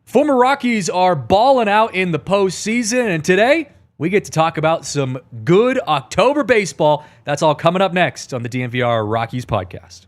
Former Rockies are balling out in the postseason, and today we get to talk about some good October baseball. That's all coming up next on the DNVR Rockies Podcast.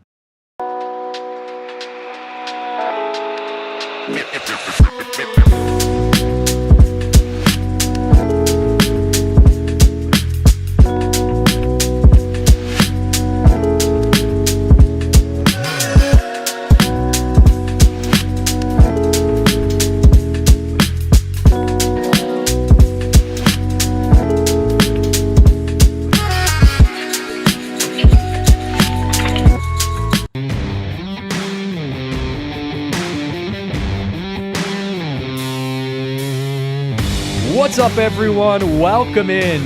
What's up, everyone? Welcome in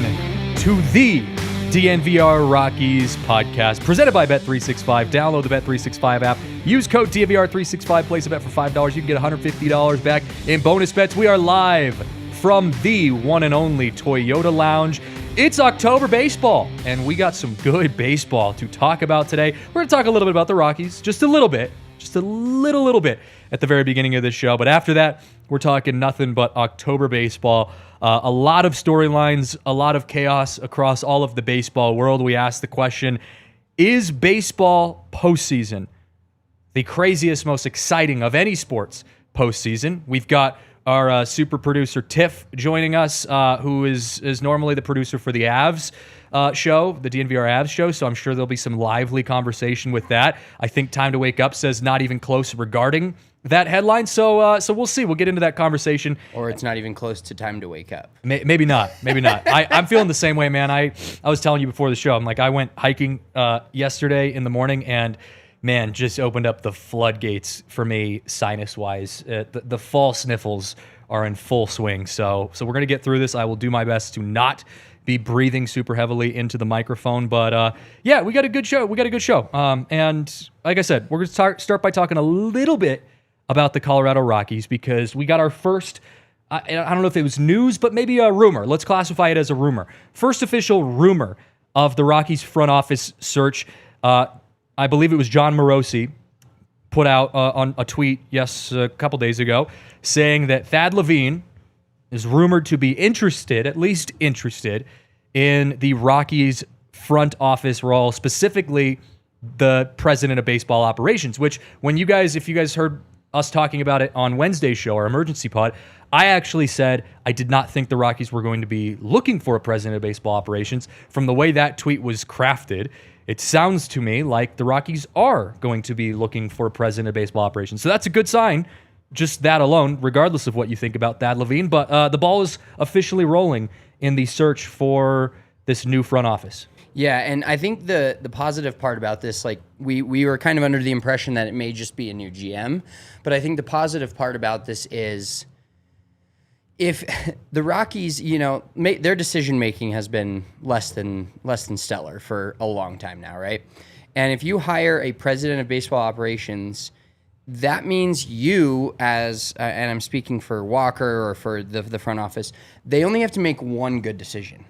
to the DNVR Rockies Podcast, presented by Bet365. Download the Bet365 app. Use code DNVR365. Place a bet for $5. You can get $150 back in bonus bets. We are live from the one and only Toyota Lounge. It's October baseball, and we got some good baseball to talk about today. We're going to talk a little bit about the Rockies, just a little bit at the very beginning of this show. But after that, we're talking nothing but October baseball. A lot of storylines, a lot of chaos across all of the baseball world. We asked the question, is baseball postseason the craziest, most exciting of any sports postseason? We've got our super producer Tiff joining us, who is normally the producer for the Avs show, the DNVR Avs show, so I'm sure there'll be some lively conversation with that. I think Time to Wake Up says not even close regarding that headline, so we'll see. We'll get into that conversation. Or it's not even close to Time to Wake Up. Maybe not. I'm feeling the same way, man. I was telling you before the show, I'm like, I went hiking yesterday in the morning, and man, just opened up the floodgates for me sinus-wise. The fall sniffles are in full swing, so we're going to get through this. I will do my best to not be breathing super heavily into the microphone, but yeah, we got a good show. And like I said, we're going to start by talking a little bit about the Colorado Rockies, because we got our first, I don't know if it was news, but maybe a rumor. Let's classify it as a rumor. First official rumor of the Rockies front office search. I believe it was John Morosi put out on a tweet, a couple days ago, saying that Thad Levine is rumored to be at least interested in the Rockies front office role, specifically the president of baseball operations, which if you guys heard us talking about it on Wednesday's show, our emergency pod, I actually said I did not think the Rockies were going to be looking for a president of baseball operations. From the way that tweet was crafted, it sounds to me like the Rockies are going to be looking for a president of baseball operations. So that's a good sign, just that alone, regardless of what you think about Thad Levine. But the ball is officially rolling in the search for this new front office. Yeah, and I think the positive part about this, like we were kind of under the impression that it may just be a new GM, but I think the positive part about this is if the Rockies, their decision making has been less than stellar for a long time now, right? And if you hire a president of baseball operations, that means you and I'm speaking for Walker or for the front office, they only have to make one good decision.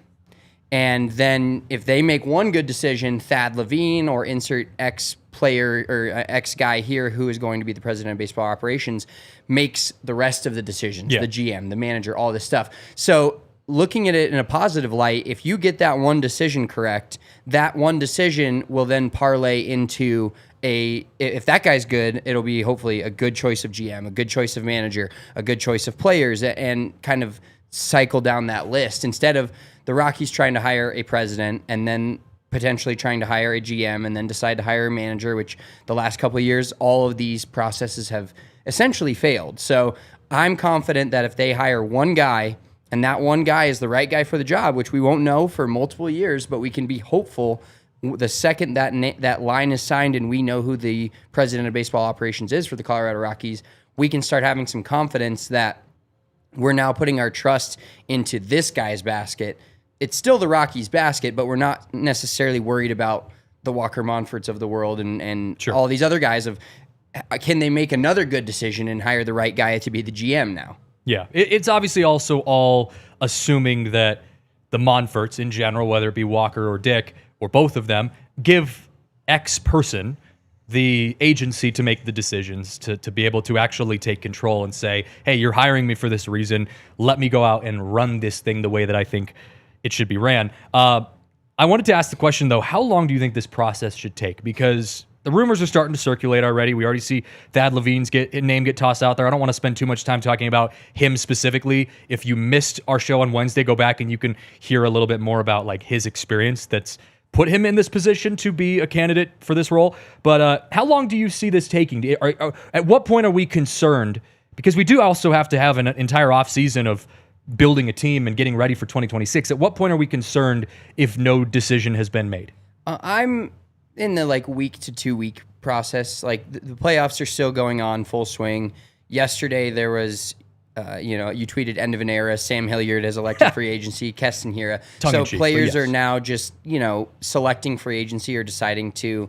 And then if they make one good decision, Thad Levine or insert X player or X guy here who is going to be the president of baseball operations makes the rest of the decisions, the GM, the manager, all this stuff. So looking at it in a positive light, if you get that one decision correct, that one decision will then parlay into if that guy's good, it'll be hopefully a good choice of GM, a good choice of manager, a good choice of players, and kind of cycle down that list instead of the Rockies trying to hire a president and then potentially trying to hire a GM and then decide to hire a manager, which the last couple of years, all of these processes have essentially failed. So I'm confident that if they hire one guy and that one guy is the right guy for the job, which we won't know for multiple years, but we can be hopeful the second that line is signed and we know who the president of baseball operations is for the Colorado Rockies, we can start having some confidence that we're now putting our trust into this guy's basket. It's still the Rockies' basket, but we're not necessarily worried about the Walker Monforts of the world and sure, all these other guys of can they make another good decision and hire the right guy to be the GM now? Yeah, it's obviously also all assuming that the Monforts in general, whether it be Walker or Dick or both of them, give X person the agency to make the decisions, to be able to actually take control and say, hey, you're hiring me for this reason. Let me go out and run this thing the way that I think it should be ran. I wanted to ask the question, though, how long do you think this process should take? Because the rumors are starting to circulate already. We already see Thad Levine's name get tossed out there. I don't want to spend too much time talking about him specifically. If you missed our show on Wednesday, go back and you can hear a little bit more about like his experience that's put him in this position to be a candidate for this role. But how long do you see this taking? At what point are we concerned? Because we do also have to have an entire offseason of building a team and getting ready for 2026. At what point are we concerned if no decision has been made? I'm in the like week to 2 week process. Like the playoffs are still going on full swing. Yesterday there was, you tweeted end of an era. Sam Hilliard has elected free agency. Keston Hira. So players are now just selecting free agency or deciding to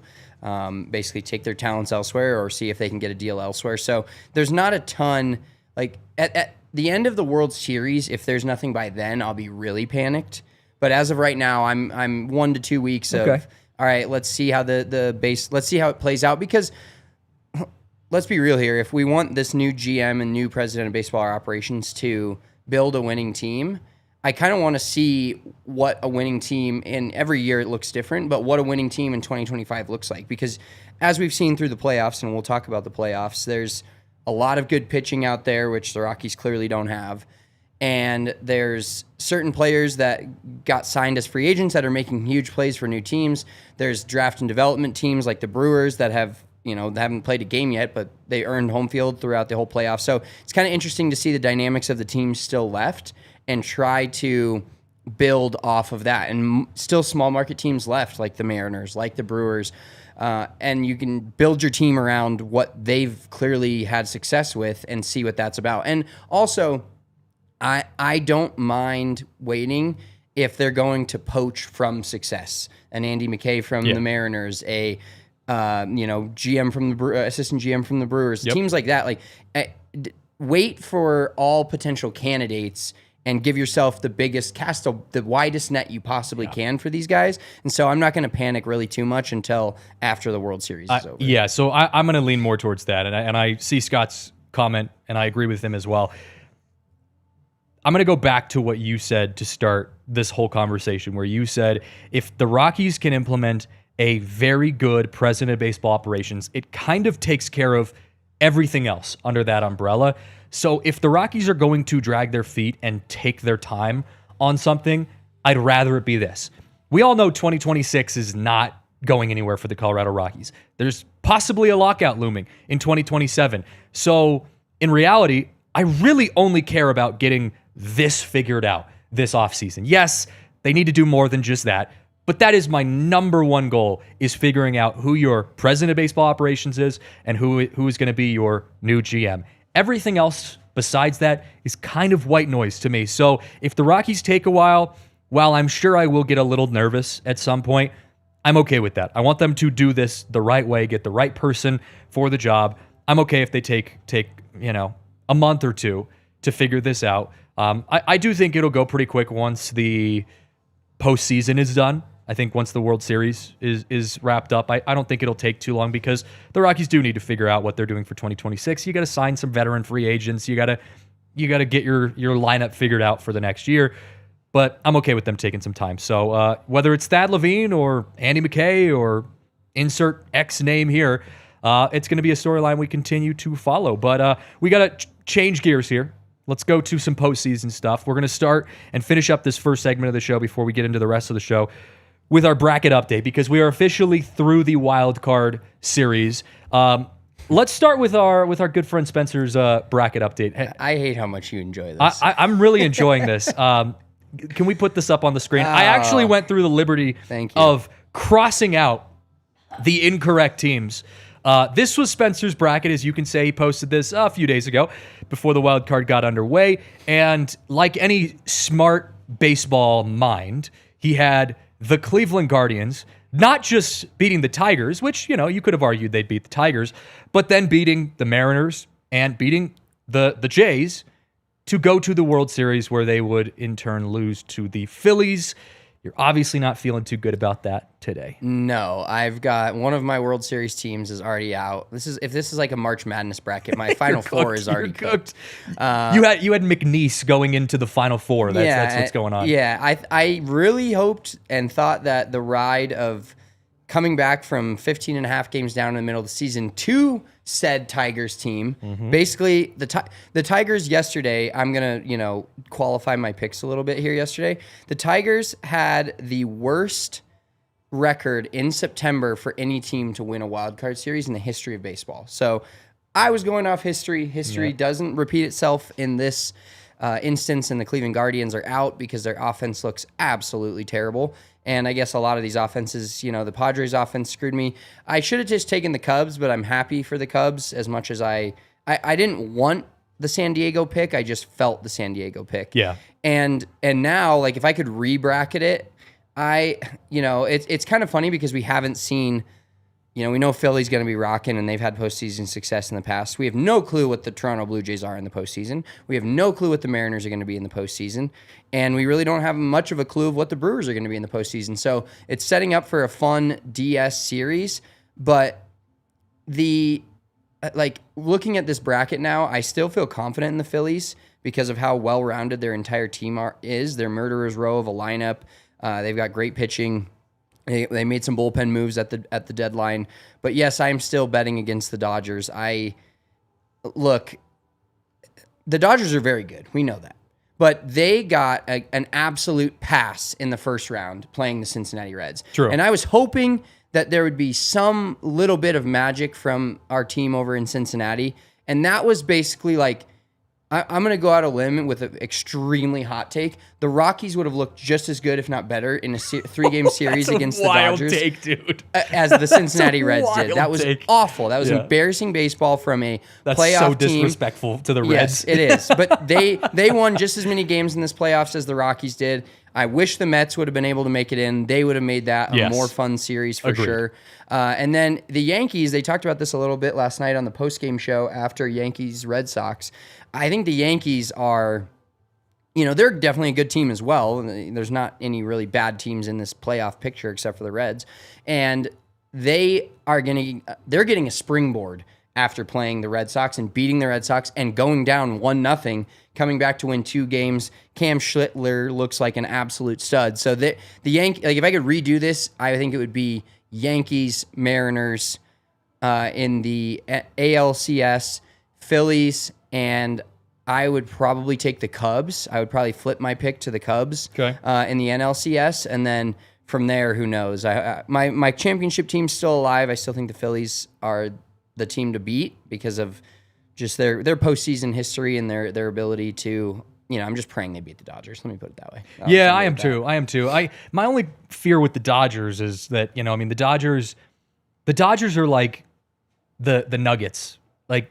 basically take their talents elsewhere or see if they can get a deal elsewhere. So there's not a ton like at the end of the World Series. If there's nothing by then, I'll be really panicked. But as of right now, I'm 1 to 2 weeks of all right. Let's see how let's see how it plays out, because let's be real here. If we want this new GM and new president of baseball operations to build a winning team, I kind of want to see what a winning team in every year it looks different, but what a winning team in 2025 looks like. Because as we've seen through the playoffs, and we'll talk about the playoffs, there's a lot of good pitching out there, which the Rockies clearly don't have. And there's certain players that got signed as free agents that are making huge plays for new teams. There's draft and development teams like the Brewers that have, they haven't played a game yet, but they earned home field throughout the whole playoff. So it's kind of interesting to see the dynamics of the teams still left and try to build off of that. And still small market teams left, like the Mariners, like the Brewers. And you can build your team around what they've clearly had success with and see what that's about. And also, I don't mind waiting if they're going to poach from success. An Andy McKay from the Mariners, a GM from the assistant GM from the Brewers, teams like that. Like, wait for all potential candidates and give yourself the biggest cast, the widest net you possibly can for these guys. And so I'm not going to panic really too much until after the World Series is over. Yeah, so I'm going to lean more towards that, and I see Scott's comment, and I agree with him as well. I'm going to go back to what you said to start this whole conversation, where you said if the Rockies can implement a very good president of baseball operations, it kind of takes care of everything else under that umbrella. So if the Rockies are going to drag their feet and take their time on something, I'd rather it be this. We all know 2026 is not going anywhere for the Colorado Rockies. There's possibly a lockout looming in 2027. So in reality, I really only care about getting this figured out this offseason. Yes, they need to do more than just that, but that is my number one goal, is figuring out who your president of baseball operations is and who is going to be your new GM. Everything else besides that is kind of white noise to me. So if the Rockies take a while I'm sure I will get a little nervous at some point, I'm okay with that. I want them to do this the right way, get the right person for the job. I'm okay if they take a month or two to figure this out. I do think it'll go pretty quick once the postseason is done. I think once the World Series is wrapped up, I don't think it'll take too long, because the Rockies do need to figure out what they're doing for 2026. You got to sign some veteran free agents. You got to get your lineup figured out for the next year. But I'm okay with them taking some time. So whether it's Thad Levine or Andy McKay or insert X name here, it's going to be a storyline we continue to follow. But we got to change gears here. Let's go to some postseason stuff. We're going to start and finish up this first segment of the show before we get into the rest of the show with our bracket update, because we are officially through the wild card series. Let's start with our good friend Spencer's bracket update. I hate how much you enjoy this. I'm really enjoying this. Can we put this up on the screen? I actually went through the liberty of crossing out the incorrect teams. This was Spencer's bracket, as you can say. He posted this a few days ago before the wild card got underway. And like any smart baseball mind, he had the Cleveland Guardians not just beating the Tigers, which, you could have argued they'd beat the Tigers, but then beating the Mariners and beating the Jays to go to the World Series, where they would in turn lose to the Phillies. You're obviously not feeling too good about that today. No, I've got one of my World Series teams is already out. If this is like a March Madness bracket, my Final Four is already cooked. You had McNeese going into the Final Four. That's what's going on. Yeah, I really hoped and thought that the ride of coming back from 15 and a half games down in the middle of the season to said Tigers team. Basically, the Tigers yesterday, I'm going to, qualify my picks a little bit here yesterday. The Tigers had the worst record in September for any team to win a wild card series in the history of baseball. So I was going off history. History doesn't repeat itself in this instance, and the Cleveland Guardians are out because their offense looks absolutely terrible. And I guess a lot of these offenses, the Padres offense screwed me. I should have just taken the Cubs, but I'm happy for the Cubs as much as I didn't want the San Diego pick. I just felt the San Diego pick. Yeah. And now, like, if I could re-bracket it, it's kind of funny because we haven't seen, we know Philly's going to be rocking and they've had postseason success in the past. We have no clue what the Toronto Blue Jays are in the postseason. We have no clue what the Mariners are going to be in the postseason. And we really don't have much of a clue of what the Brewers are going to be in the postseason. So it's setting up for a fun DS series. But looking at this bracket now, I still feel confident in the Phillies because of how well-rounded their entire team is. They're murderer's row of a lineup. They've got great pitching. They made some bullpen moves at the deadline. But yes, I'm still betting against the Dodgers. The Dodgers are very good. We know that. But they got an absolute pass in the first round playing the Cincinnati Reds. True. And I was hoping that there would be some little bit of magic from our team over in Cincinnati. And that was basically like, I'm going to go out on a limb with an extremely hot take. The Rockies would have looked just as good, if not better, in a 3-game series against the Dodgers. That's a wild take, dude. As the Cincinnati Reds did. That was awful. That was embarrassing baseball from a playoff team. That's so disrespectful to the Reds. Yes, it is. But they won just as many games in this playoffs as the Rockies did. I wish the Mets would have been able to make it in. They would have made that a more fun series for sure. And then the Yankees, they talked about this a little bit last night on the postgame show after Yankees-Red Sox. I think the Yankees are, they're definitely a good team as well. There's not any really bad teams in this playoff picture except for the Reds. And they're getting a springboard after playing the Red Sox and beating the Red Sox and going down 1-0, coming back to win 2 games. Cam Schlittler looks like an absolute stud. So the Yankees, if I could redo this, I think it would be Yankees, Mariners in the ALCS, Phillies, and I would probably take the Cubs. I would probably flip my pick to the Cubs in the NLCS, and then from there, who knows? My championship team's still alive. I still think the Phillies are the team to beat because of just their postseason history and their ability to. I'm just praying they beat the Dodgers. Let me put it that way. I am too. My only fear with the Dodgers is that the Dodgers are like the Nuggets. Like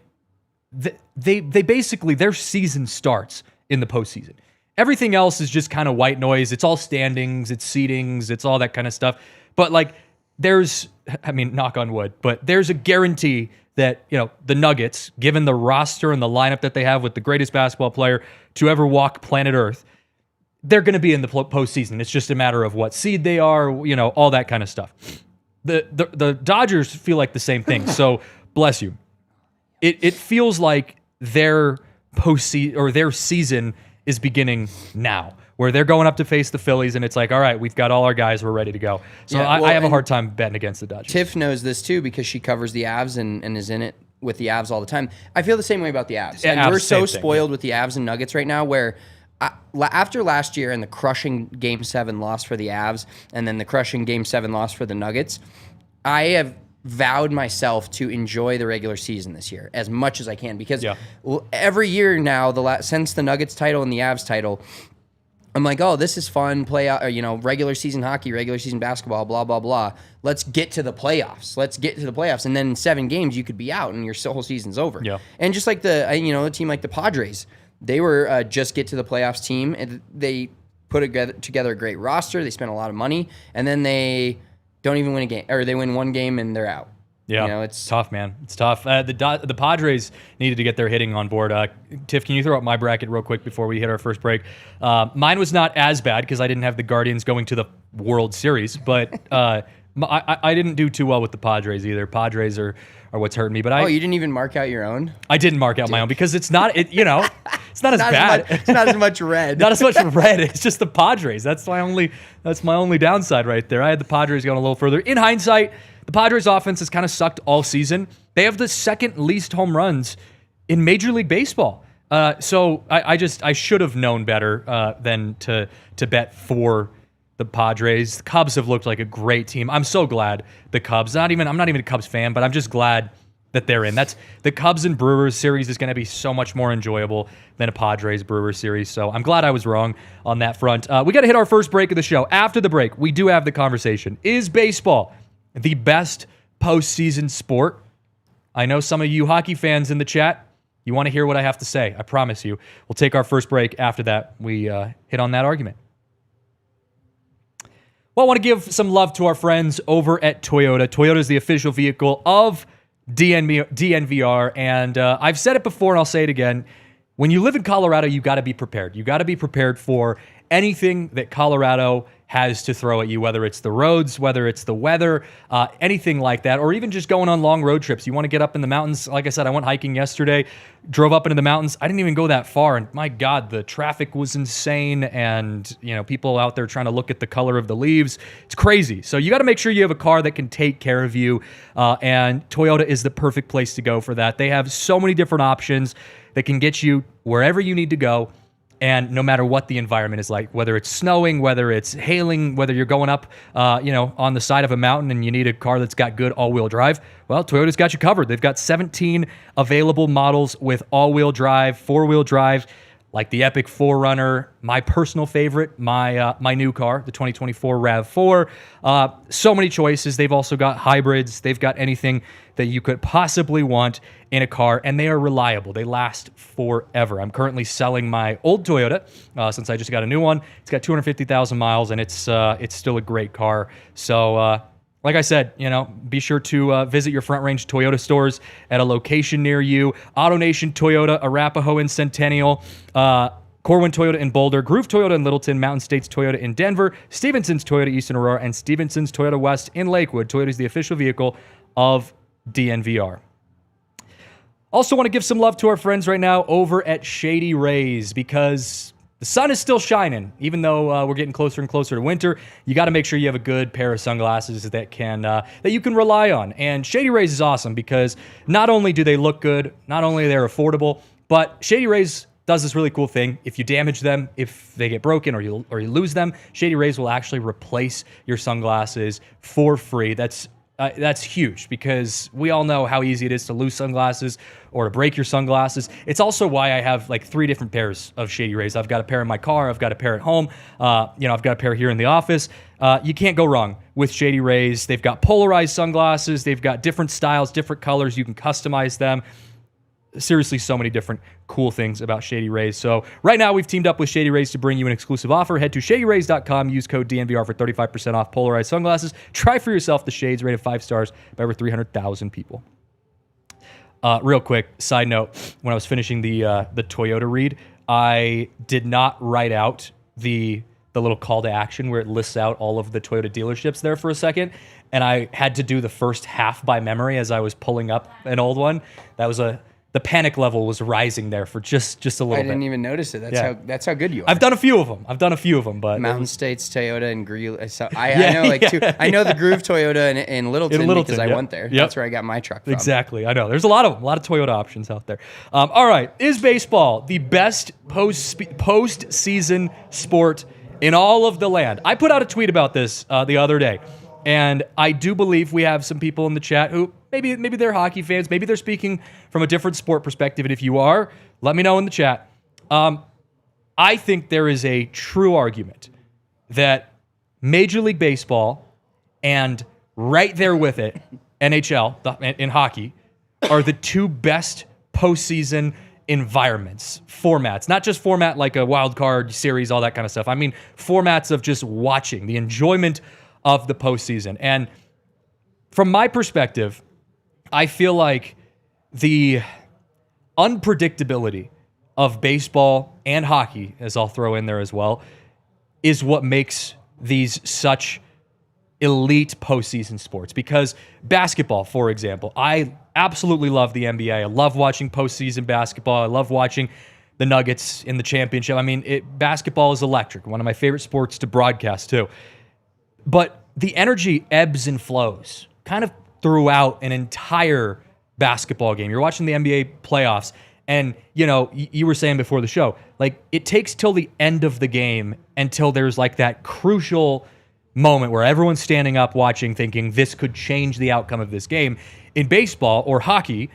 they basically their season starts in the postseason. Everything else is just kind of white noise. It's all standings, it's seedings, it's all that kind of stuff. But knock on wood, but there's a guarantee that, the Nuggets, given the roster and the lineup that they have with the greatest basketball player to ever walk planet Earth, they're going to be in the postseason. It's just a matter of what seed they are, all that kind of stuff. The Dodgers feel like the same thing. So, bless you. It feels like their postseason or their season is beginning now, where they're going up to face the Phillies, and it's like, all right, we've got all our guys, we're ready to go. So I have a hard time betting against the Dodgers. Tiff knows this too because she covers the Avs and is in it with the Avs all the time. I feel the same way about the Avs. And we're so spoiled with the Avs and Nuggets right now where after last year and the crushing Game 7 loss for the Avs and then the crushing Game 7 loss for the Nuggets, I have vowed myself to enjoy the regular season this year as much as I can because every year now, since the Nuggets title and the Avs title, I'm like, oh, this is fun, regular season hockey, regular season basketball, blah, blah, blah. Let's get to the playoffs. And then in 7 games, you could be out and your whole season's over. Yeah. And just like a team like the Padres, they were just get to the playoffs team. And they put together a great roster. They spent a lot of money. And then they don't even win a game, or they win 1 game and they're out. Yeah, it's tough, man. It's tough. The Padres needed to get their hitting on board. Tiff, can you throw up my bracket real quick before we hit our first break? Mine was not as bad because I didn't have the Guardians going to the World Series, but I didn't do too well with the Padres either. Padres are what's hurting me. But you didn't even mark out your own? I didn't mark out my own because it's not it's not as bad. It's not as much red. Not as much red. It's just the Padres. That's my only downside right there. I had the Padres going a little further. In hindsight, the Padres offense has kind of sucked all season. They have the second least home runs in Major League Baseball. So I should have known better than to bet for the Padres. The Cubs have looked like a great team. I'm so glad the Cubs. I'm not even a Cubs fan, but I'm just glad that they're in. That's the Cubs and Brewers series is going to be so much more enjoyable than a Padres Brewers series. So I'm glad I was wrong on that front. We got to hit our first break of the show. After the break, we do have the conversation. Is baseball the best postseason sport? I know some of you hockey fans in the chat, you want to hear what I have to say. I promise you. We'll take our first break. After that, we hit on that argument. Well, I want to give some love to our friends over at Toyota. Toyota is the official vehicle of DNVR, and I've said it before and I'll say it again. When you live in Colorado, you got to be prepared. You got to be prepared for anything that Colorado has to throw at you, whether it's the roads, whether it's the weather, anything like that, or even just going on long road trips. You want to get up in the mountains. Like I said, I went hiking yesterday, drove up into the mountains. I didn't even go that far, and my God, the traffic was insane, and people out there trying to look at the color of the leaves. It's crazy. So you got to make sure you have a car that can take care of you, and Toyota is the perfect place to go for that. They have so many different options that can get you wherever you need to go. And no matter what the environment is like, whether it's snowing, whether it's hailing, whether you're going up, on the side of a mountain and you need a car that's got good all-wheel drive, well, Toyota's got you covered. They've got 17 available models with all-wheel drive, four-wheel drive, like the Epic 4Runner, my personal favorite, my new car, the 2024 RAV4. So many choices. They've also got hybrids. They've got anything that you could possibly want in a car, and they are reliable. They last forever. I'm currently selling my old Toyota since I just got a new one. It's got 250,000 miles, and it's still a great car. So, like I said, be sure to visit your Front Range Toyota stores at a location near you. AutoNation Toyota, Arapahoe and Centennial, Corwin Toyota in Boulder, Groove Toyota in Littleton, Mountain States Toyota in Denver, Stevenson's Toyota Eastern Aurora, and Stevenson's Toyota West in Lakewood. Toyota is the official vehicle of DNVR. Also want to give some love to our friends right now over at Shady Rays because the sun is still shining. Even though we're getting closer and closer to winter, you got to make sure you have a good pair of sunglasses that you can rely on. And Shady Rays is awesome because not only do they look good, not only they're affordable, but Shady Rays does this really cool thing. If you damage them, if they get broken or you lose them, Shady Rays will actually replace your sunglasses for free. That's huge because we all know how easy it is to lose sunglasses or to break your sunglasses. It's also why I have like 3 different pairs of Shady Rays. I've got a pair in my car. I've got a pair at home. I've got a pair here in the office. You can't go wrong with Shady Rays. They've got polarized sunglasses. They've got different styles, different colors. You can customize them. Seriously, so many different cool things about Shady Rays. So right now we've teamed up with Shady Rays to bring you an exclusive offer. Head to shadyrays.com, use code DNVR for 35% off polarized sunglasses. Try for yourself the shades rated 5 stars by over 300,000 people. Real quick, side note, when I was finishing the Toyota read, I did not write out the little call to action where it lists out all of the Toyota dealerships there for a second. And I had to do the first half by memory as I was pulling up an old one. The panic level was rising there for just a little bit. I didn't even notice it. That's how good you are. I've done a few of them, but Mountain States Toyota and Greeley. I know two. I know the Groove Toyota in Littleton because I went there. Yep. That's where I got my truck from. Exactly. I know. There's a lot of them. A lot of Toyota options out there. All right. Is baseball the best post-season sport in all of the land? I put out a tweet about this the other day, and I do believe we have some people in the chat who maybe they're hockey fans. Maybe they're speaking from a different sport perspective. And if you are, let me know in the chat. I think there is a true argument that Major League Baseball and right there with it, NHL in hockey, are the 2 best postseason environments, formats. Not just format like a wild card series, all that kind of stuff. I mean formats of just watching, the enjoyment of the postseason. And from my perspective, I feel like the unpredictability of baseball and hockey, as I'll throw in there as well, is what makes these such elite postseason sports. Because basketball, for example, I absolutely love the NBA. I love watching postseason basketball. I love watching the Nuggets in the championship. I mean, basketball is electric. One of my favorite sports to broadcast too. But the energy ebbs and flows kind of throughout an entire basketball game. You're watching the NBA playoffs, and you were saying before the show, like, it takes till the end of the game until there's like that crucial moment where everyone's standing up watching, thinking this could change the outcome of this game. In baseball or hockey,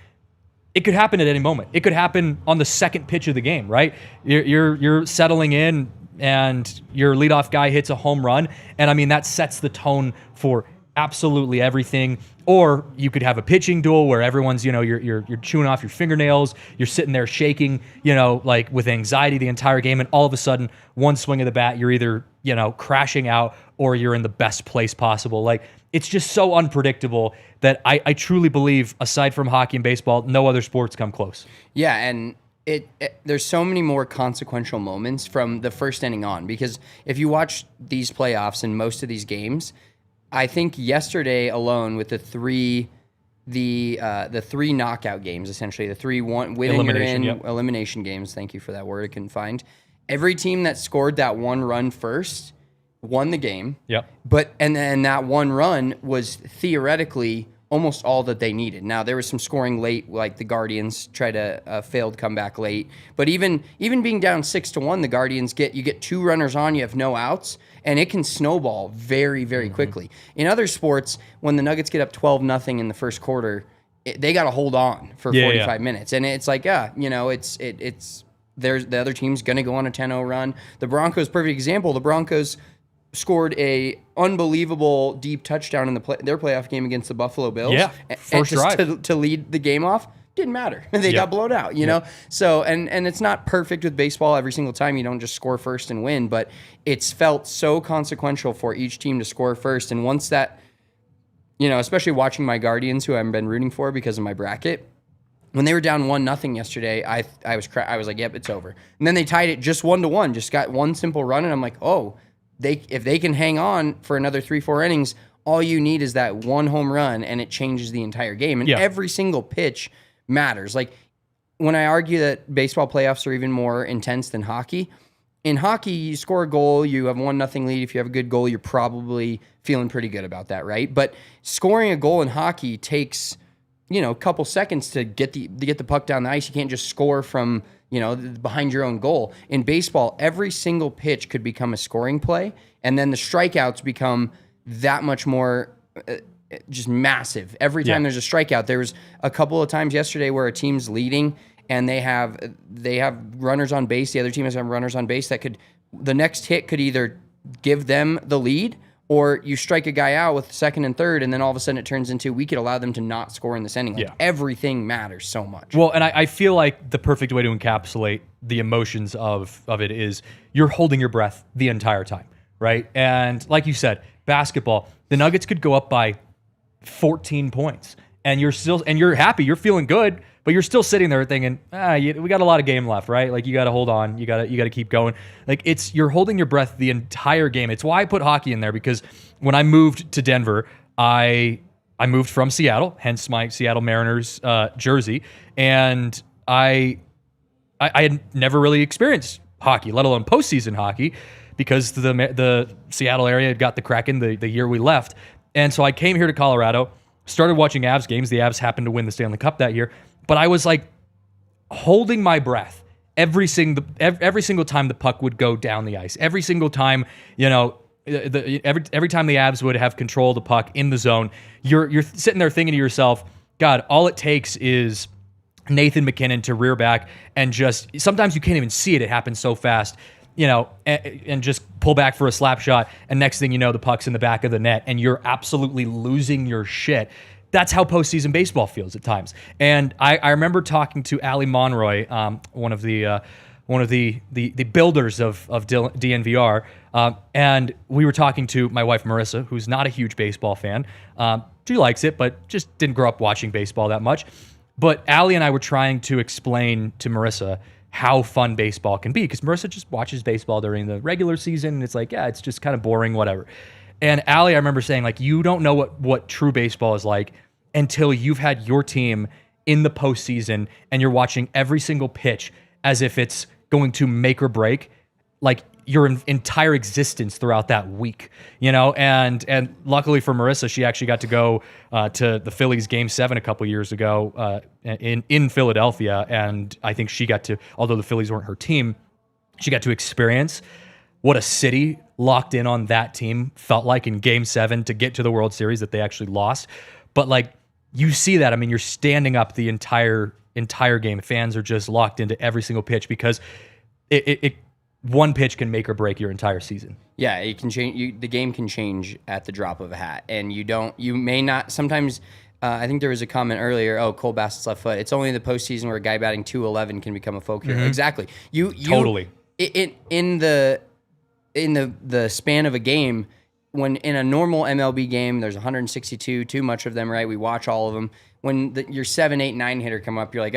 it could happen at any moment. It could happen on the second pitch of the game, right? You're settling in, and your leadoff guy hits a home run, and I mean, that sets the tone for absolutely everything. Or you could have a pitching duel where everyone's, you're chewing off your fingernails, you're sitting there shaking, like with anxiety the entire game, and all of a sudden, one swing of the bat, you're either, crashing out or you're in the best place possible. Like, it's just so unpredictable that I truly believe, aside from hockey and baseball, no other sports come close. Yeah, and there's so many more consequential moments from the first inning on, because if you watch these playoffs and most of these games, I think yesterday alone with the three knockout games, essentially the 3-1 win you're in, elimination games. Thank you for that word I couldn't find. Every team that scored that one run first won the game. Yep. And then that one run was theoretically almost all that they needed. Now, there was some scoring late, like the Guardians tried a failed comeback late. But even being down 6-1, the Guardians get 2 runners on, you have no outs, and it can snowball very, very quickly. In other sports, when the Nuggets get up 12-0 in the first quarter, they got to hold on for 45 minutes. And it's like, there's the other team's going to go on a 10-0 run. The Broncos, perfect example. The Broncos scored a unbelievable deep touchdown in their playoff game against the Buffalo Bills. Yeah, first drive. To lead the game off. Didn't matter. They got blown out, you know? So, and it's not perfect with baseball every single time. You don't just score first and win, but it's felt so consequential for each team to score first. And once that, especially watching my Guardians, who I've been rooting for because of my bracket, when they were down 1-0 yesterday, I was like, yep, it's over. And then they tied it just 1-1, just got one simple run, and I'm like, oh, if they can hang on for another 3-4 innings, all you need is that one home run, and it changes the entire game. And every single pitch matters. Like, when I argue that baseball playoffs are even more intense than hockey, in hockey, you score a goal, you have 1-0 lead. If you have a good goal, you're probably feeling pretty good about that, right? But scoring a goal in hockey takes, a couple seconds to get the puck down the ice. You can't just score from, behind your own goal. In baseball, every single pitch could become a scoring play, and then the strikeouts become that much more just massive. Every time there's a strikeout, there was a couple of times yesterday where a team's leading and they have runners on base. The other team has runners on base the next hit could either give them the lead, or you strike a guy out with second and third, and then all of a sudden it turns into we could allow them to not score in this inning. Like, everything matters so much. Well, and I feel like the perfect way to encapsulate the emotions of it is you're holding your breath the entire time, right? And like you said, basketball, the Nuggets could go up by 14 points, and you're happy, you're feeling good, but you're still sitting there thinking, we got a lot of game left, right? Like, you got to hold on, you got to keep going. Like, you're holding your breath the entire game. It's why I put hockey in there, because when I moved to Denver, I moved from Seattle, hence my Seattle Mariners jersey, and I had never really experienced hockey, let alone postseason hockey, because the Seattle area had got the Kraken the year we left. And so I came here to Colorado, started watching Avs games. The Avs happened to win the Stanley Cup that year. But I was like holding my breath every single time the puck would go down the ice. Every single time, every time the Avs would have control of the puck in the zone, you're sitting there thinking to yourself, God, all it takes is Nathan McKinnon to rear back and just, sometimes you can't even see it. It happens so fast. And just pull back for a slap shot, and next thing you know, the puck's in the back of the net, and you're absolutely losing your shit. That's how postseason baseball feels at times. And I remember talking to Ali Monroy, one of the one of the builders of DNVR, and we were talking to my wife Marissa, who's not a huge baseball fan. She likes it, but just didn't grow up watching baseball that much. But Allie and I were trying to explain to Marissa how fun baseball can be, because Marissa just watches baseball during the regular season, and it's like, yeah, it's just kind of boring, whatever. And Allie, I remember saying, like, you don't know what true baseball is like until you've had your team in the postseason and you're watching every single pitch as if it's going to make or break, like, your entire existence throughout that week, and luckily for Marissa, she actually got to go to the Phillies Game 7 a couple years ago in Philadelphia, and I think she got to, although the Phillies weren't her team, she got to experience what a city locked in on that team felt like in Game 7 to get to the World Series that they actually lost. But like, you see that, I mean, you're standing up the entire game. Fans are just locked into every single pitch, because it one pitch can make or break your entire season. Yeah, it can change. The game can change at the drop of a hat, and you may not. Sometimes, I think there was a comment earlier. Oh, Cole Bassett's left foot. It's only in the postseason where a guy batting .211 can become a folk hero. Exactly. You totally in the span of a game. When in a normal MLB game, there's 162, too much of them, right? We watch all of them. When your 7, 8, 9 hitter come up, you're like,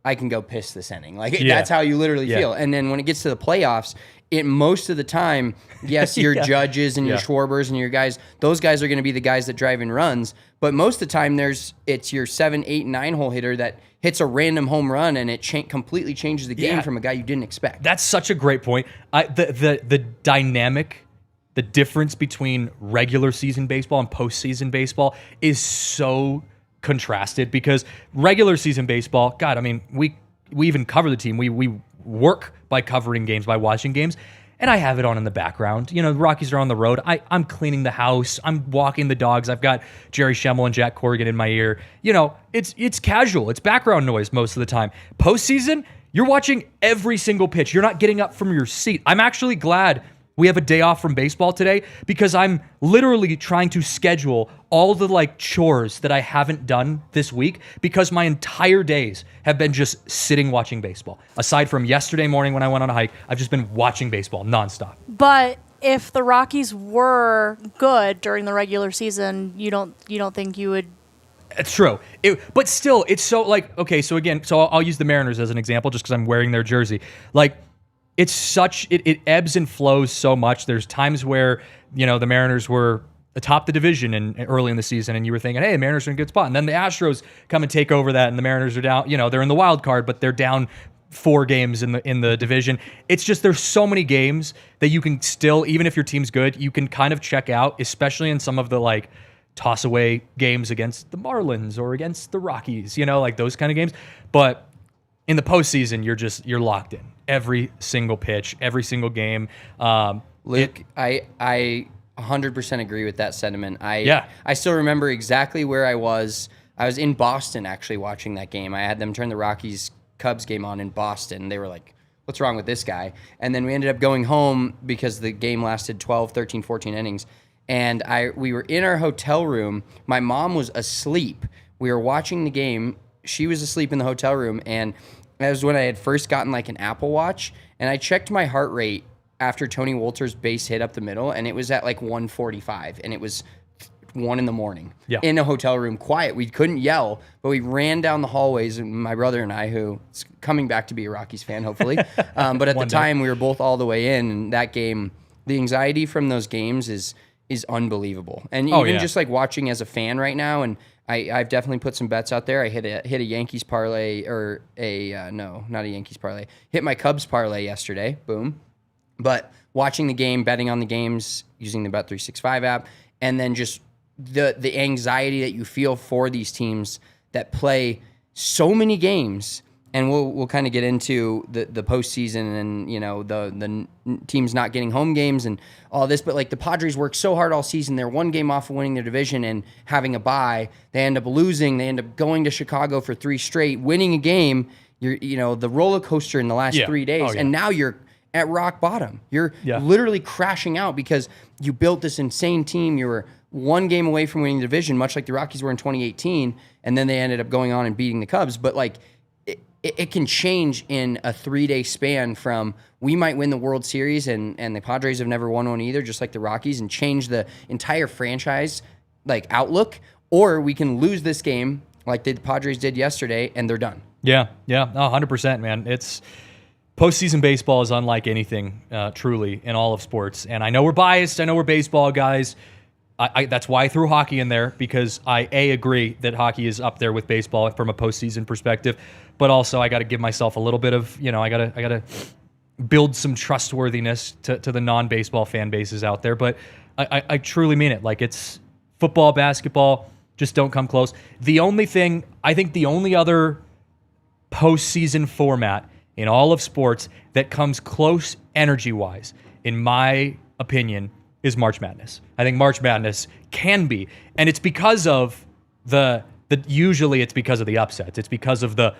I can go piss this inning. Like, that's how you literally feel. And then when it gets to the playoffs, most of the time, yes, your Judges and your Schwarbers and your guys, those guys are going to be the guys that drive in runs. But most of the time, it's your 7, 8, 9 hole hitter that hits a random home run, and it completely changes the game from a guy you didn't expect. That's such a great point. The dynamic, the difference between regular season baseball and postseason baseball is so contrasted, because regular season baseball, God, I mean, we even cover the team. We work by covering games, by watching games, and I have it on in the background. The Rockies are on the road. I'm cleaning the house. I'm walking the dogs. I've got Jerry Schemmel and Jack Corrigan in my ear. It's casual. It's background noise most of the time. Postseason, you're watching every single pitch. You're not getting up from your seat. I'm actually glad we have a day off from baseball today, because I'm literally trying to schedule all the chores that I haven't done this week, because my entire days have been just sitting watching baseball. Aside from yesterday morning when I went on a hike, I've just been watching baseball nonstop. But if the Rockies were good during the regular season, you don't think you would? It's true. But still, it's so so I'll use the Mariners as an example, just because I'm wearing their jersey. It's such, it ebbs and flows so much. There's times where, the Mariners were atop the division and early in the season, and you were thinking, hey, the Mariners are in a good spot. And then the Astros come and take over that, and the Mariners are down, they're in the wild card, but they're down 4 games in the division. It's just, there's so many games that you can still, even if your team's good, you can kind of check out, especially in some of the toss away games against the Marlins or against the Rockies, those kind of games. But in the postseason, you're locked in. Every single pitch, every single game. Luke, I 100% agree with that sentiment. I still remember exactly where I was. I was in Boston actually watching that game. I had them turn the Rockies-Cubs game on in Boston. They were like, what's wrong with this guy? And then we ended up going home because the game lasted 12, 13, 14 innings. And we were in our hotel room. My mom was asleep. We were watching the game. She was asleep in the hotel room, and that was when I had first gotten an Apple Watch, and I checked my heart rate after Tony Wolter's base hit up the middle, and it was at 145, and it was 1 a.m. in a hotel room, quiet. We couldn't yell, but we ran down the hallways, and my brother and I, who's coming back to be a Rockies fan, hopefully, but at the time we were both all the way in, and that game, the anxiety from those games is unbelievable. And even just watching as a fan right now, and I've definitely put some bets out there. I hit a Yankees parlay, or no, not a Yankees parlay. Hit my Cubs parlay yesterday. Boom. But watching the game, betting on the games, using the Bet365 app, and then just the anxiety that you feel for these teams that play so many games. And we'll kind of get into the postseason and the teams not getting home games and all this, but the Padres worked so hard all season. They're 1 game off of winning their division and having a bye. They end up losing. They end up going to Chicago for 3 straight, winning a game. The roller coaster in the last 3 days, and now you're at rock bottom. You're literally crashing out because you built this insane team. You were 1 game away from winning the division, much like the Rockies were in 2018, and then they ended up going on and beating the Cubs. But it can change in a 3-day span from we might win the World Series and the Padres have never won one either, just like the Rockies, and change the entire franchise outlook, or we can lose this game like the Padres did yesterday and they're done. Yeah, 100%, man. It's postseason baseball is unlike anything truly in all of sports. And I know we're biased. I know we're baseball guys. That's why I threw hockey in there, because I agree that hockey is up there with baseball from a postseason perspective, but also I got to give myself a little bit of, I got to build some trustworthiness to the non-baseball fan bases out there. But I truly mean it. Like, it's football, basketball, just don't come close. The only other postseason format in all of sports that comes close energy-wise, in my opinion, is March Madness. I think March Madness can be, and it's because of usually it's because of the upsets. It's because of the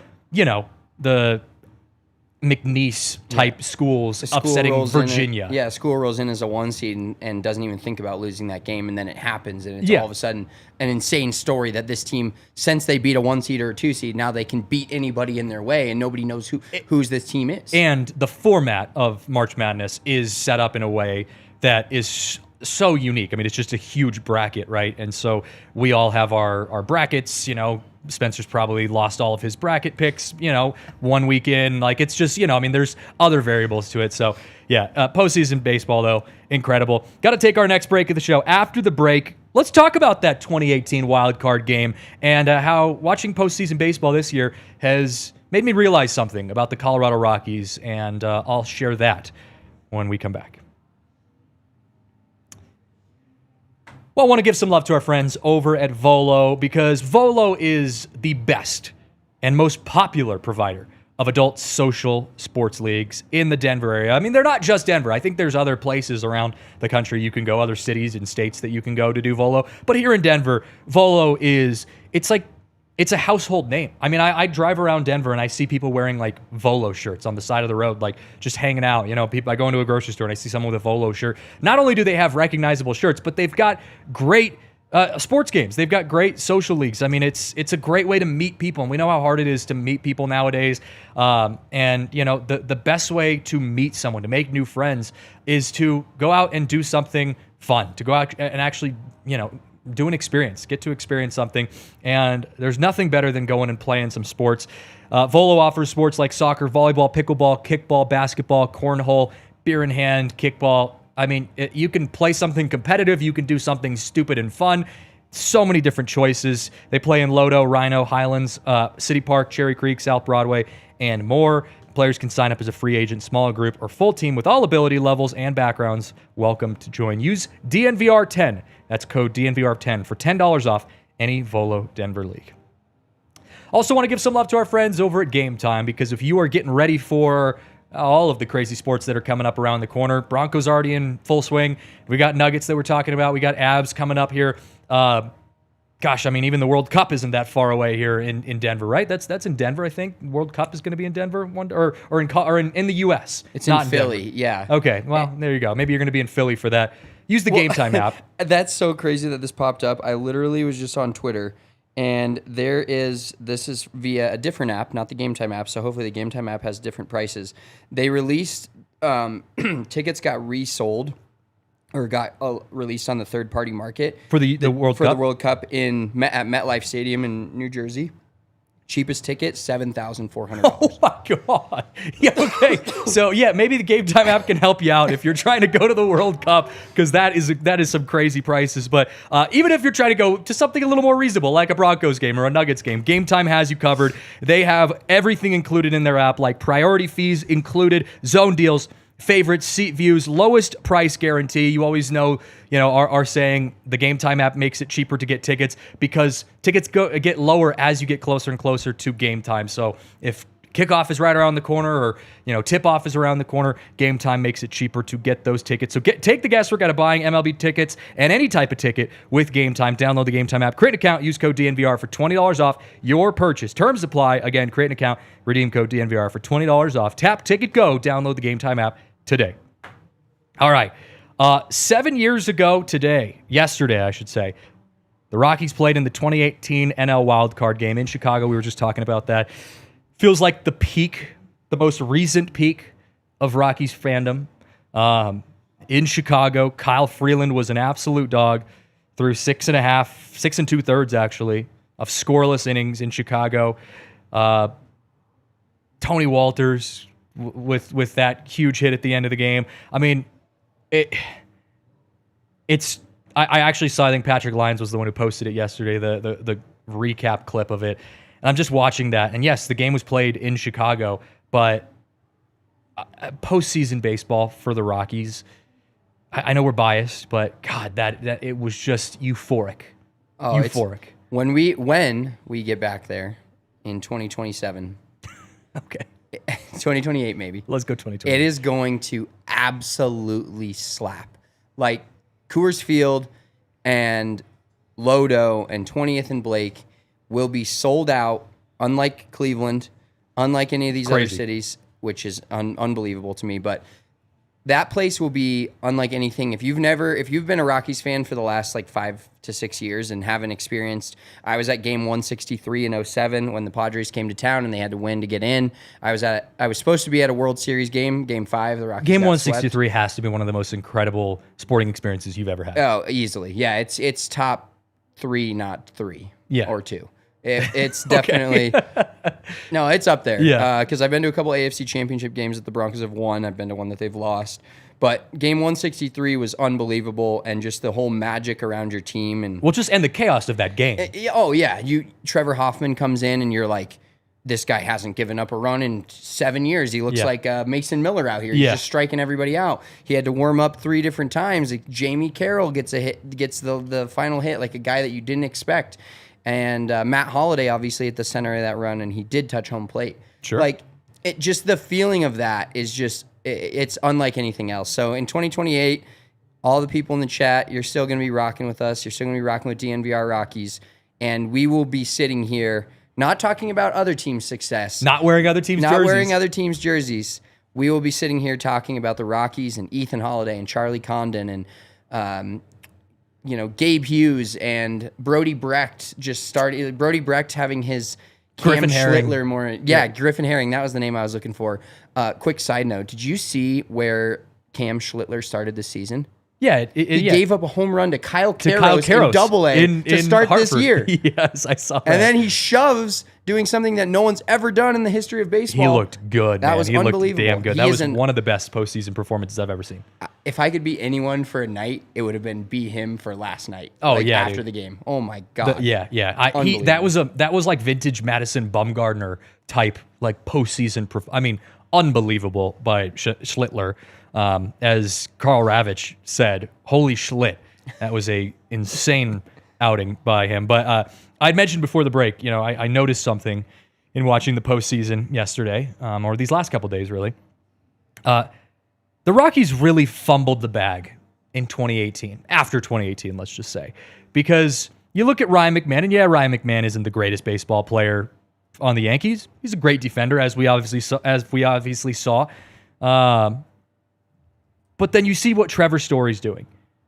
McNeese type schools upsetting Virginia. School rolls in as a 1 seed and doesn't even think about losing that game, and then it happens, and it's all of a sudden an insane story that this team, since they beat a 1 seed or a 2 seed, now they can beat anybody in their way, and nobody knows whose this team is. And the format of March Madness is set up in a way that is so unique. I mean, it's just a huge bracket, right? And so we all have our brackets. Spencer's probably lost all of his bracket picks, 1 week in. Like, it's just, there's other variables to it. So, postseason baseball, though, incredible. Got to take our next break of the show. After the break, let's talk about that 2018 wild card game and how watching postseason baseball this year has made me realize something about the Colorado Rockies, and I'll share that when we come back. Well, I want to give some love to our friends over at Volo, because Volo is the best and most popular provider of adult social sports leagues in the Denver area. I mean, they're not just Denver. I think there's other places around the country you can go, other cities and states that you can go to do Volo. But here in Denver, Volo it's a household name. I mean, I drive around Denver and I see people wearing like Volo shirts on the side of the road, like just hanging out. People. I go into a grocery store and I see someone with a Volo shirt. Not only do they have recognizable shirts, but they've got great sports games. They've got great social leagues. I mean, it's a great way to meet people, and we know how hard it is to meet people nowadays. The best way to meet someone, to make new friends, is to go out and do something fun. To go out and actually, do an experience, get to experience something. And there's nothing better than going and playing some sports. Volo offers sports like soccer, volleyball, pickleball, kickball, basketball, cornhole, beer in hand, kickball. I mean, you can play something competitive. You can do something stupid and fun. So many different choices. They play in Lodo, Rhino, Highlands, City Park, Cherry Creek, South Broadway, and more. Players can sign up as a free agent, small group, or full team with all ability levels and backgrounds. Welcome to join. Use DNVR10. That's code DNVR10 for $10 off any Volo Denver league. Also want to give some love to our friends over at Game Time, because if you are getting ready for all of the crazy sports that are coming up around the corner, Broncos already in full swing. We got Nuggets that we're talking about. We got Abs coming up here. Even the World Cup isn't that far away here in Denver, right? That's in Denver, I think. World Cup is going to be in Denver, or in the U.S. It's not in Philly, yeah. Okay, well, there you go. Maybe you're going to be in Philly for that. Use the Game Time app. That's so crazy that this popped up. I literally was just on Twitter, and this is via a different app, not the Game Time app, so hopefully the Game Time app has different prices. They released, tickets got resold, or got released on the third-party market for the World Cup? For the World Cup at MetLife Stadium in New Jersey. Cheapest ticket, $7,400. Oh my God. Yeah, okay. So maybe the Game Time app can help you out if you're trying to go to the World Cup, because that is some crazy prices. But even if you're trying to go to something a little more reasonable, like a Broncos game or a Nuggets game, Game Time has you covered. They have everything included in their app, like priority fees included, zone deals, favorites, seat views, lowest price guarantee. You always know, are saying the Game Time app makes it cheaper to get tickets, because tickets get lower as you get closer and closer to game time. So if kickoff is right around the corner, or tip-off is around the corner, Game Time makes it cheaper to get those tickets. So take the guesswork out of buying MLB tickets and any type of ticket with Game Time. Download the Game Time app, create an account, use code DNVR for $20 off your purchase. Terms apply. Again, create an account, redeem code DNVR for $20 off. Tap Ticket Go. Download the Game Time app today. All right. 7 years ago yesterday, I should say, the Rockies played in the 2018 NL wildcard game in Chicago. We were just talking about that. feels like the most recent peak of Rockies fandom. In Chicago, Kyle Freeland was an absolute dog through 6 2/3 actually, of scoreless innings in Chicago. Tony Walters with that huge hit at the end of the game. I mean, it's. I actually saw. I think Patrick Lyons was the one who posted it yesterday. The recap clip of it, and I'm just watching that. And yes, the game was played in Chicago, but postseason baseball for the Rockies. I know we're biased, but God, that it was just euphoric. Oh, euphoric. When we get back there in 2027. Okay. 2028 maybe. Let's go 2028. It is going to absolutely slap. Like Coors Field and Lodo and 20th and Blake will be sold out, unlike Cleveland, unlike any of these other cities, which is unbelievable to me. But that place will be unlike anything. If you've been a Rockies fan for the last like 5 to 6 years and haven't experienced, I was at game 163 in 07 when the Padres came to town and they had to win to get in. I was supposed to be at a World Series game 5. The Rockies game got 163 has to be one of the most incredible sporting experiences you've ever had. Oh, easily. Yeah, it's top 3, not 3 or 2. It's definitely no, it's up there. Yeah, because I've been to a couple AFC Championship games that the Broncos have won. I've been to one that they've lost. But game 163 was unbelievable, and just the whole magic around your team and the chaos of that game. Oh yeah, Trevor Hoffman comes in, and you're like, this guy hasn't given up a run in 7 years. He looks like Mason Miller out here. He's just striking everybody out. He had to warm up 3 different times. Like, Jamie Carroll gets the final hit, like a guy that you didn't expect. And Matt Holliday, obviously, at the center of that run, and he did touch home plate. Sure. Like, just the feeling of that is just, it's unlike anything else. So in 2028, all the people in the chat, you're still going to be rocking with us. You're still going to be rocking with DNVR Rockies. And we will be sitting here, not talking about other teams' success. Not wearing other teams' jerseys. We will be sitting here talking about the Rockies and Ethan Holliday and Charlie Condon and, Gabe Hughes and Brody Brecht Brody Brecht having his Griffin Herring. Griffin Herring. That was the name I was looking for. Quick side note. Did you see where Cam Schlittler started this season? Yeah. He gave up a home run to Kyle Karros in Double-A to start this year. Yes, I saw that. And then he shoves doing something that no one's ever done in the history of baseball. He looked good, man. That was unbelievable. Looked damn good. That was one of the best postseason performances I've ever seen. If I could be anyone for a night, it would have been be him for last night. Oh, after the game. Oh my God. That was like vintage Madison Bumgarner type, like postseason. Unbelievable by Schlittler. As Carl Ravitch said, holy Schlitt. That was a insane outing by him. But I'd mentioned before the break, I noticed something in watching the postseason yesterday, or these last couple days, really. The Rockies really fumbled the bag in 2018, after 2018, let's just say. Because you look at Ryan McMahon, and Ryan McMahon isn't the greatest baseball player on the Yankees. He's a great defender, as we obviously saw. But then you see what Trevor Story's doing.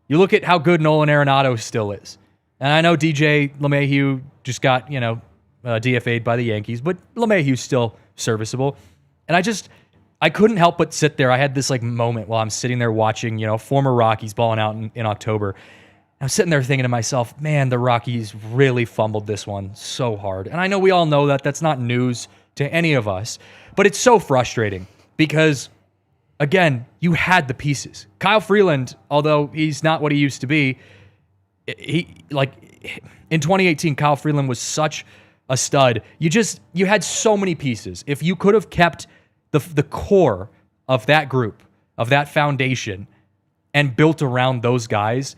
You look at how good Nolan Arenado still is. And I know DJ LeMahieu just got, DFA'd by the Yankees, but LeMahieu's still serviceable. And I couldn't help but sit there. I had this moment while I'm sitting there watching, former Rockies balling out in October. I'm sitting there thinking to myself, man, the Rockies really fumbled this one so hard. And I know we all know that. That's not news to any of us. But it's so frustrating because, again, you had the pieces. Kyle Freeland, although he's not what he used to be, in 2018, Kyle Freeland was such a stud. You had so many pieces. If you could have kept the core of that group, of that foundation, and built around those guys,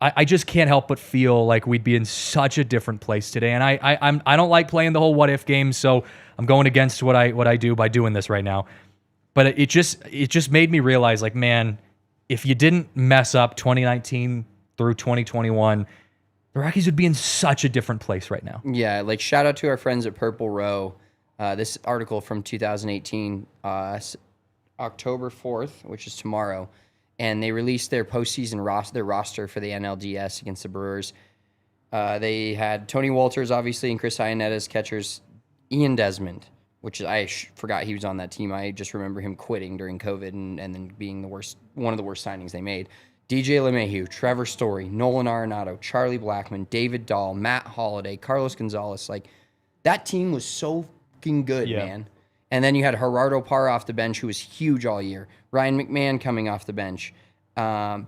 I just can't help but feel like we'd be in such a different place today. And I don't like playing the whole what if game, so I'm going against what I do by doing this right now. But it just made me realize, man, if you didn't mess up 2019 through 2021, the Rockies would be in such a different place right now. Yeah, shout out to our friends at Purple Row. This article from 2018, October 4th, which is tomorrow, and they released their postseason roster for the NLDS against the Brewers. They had Tony Walters, obviously, and Chris Iannetta as catchers, Ian Desmond, which I forgot he was on that team. I just remember him quitting during COVID and then being one of the worst signings they made. DJ LeMahieu, Trevor Story, Nolan Arenado, Charlie Blackmon, David Dahl, Matt Holliday, Carlos Gonzalez. Like, that team was so fucking good, man. And then you had Gerardo Parra off the bench, who was huge all year. Ryan McMahon coming off the bench.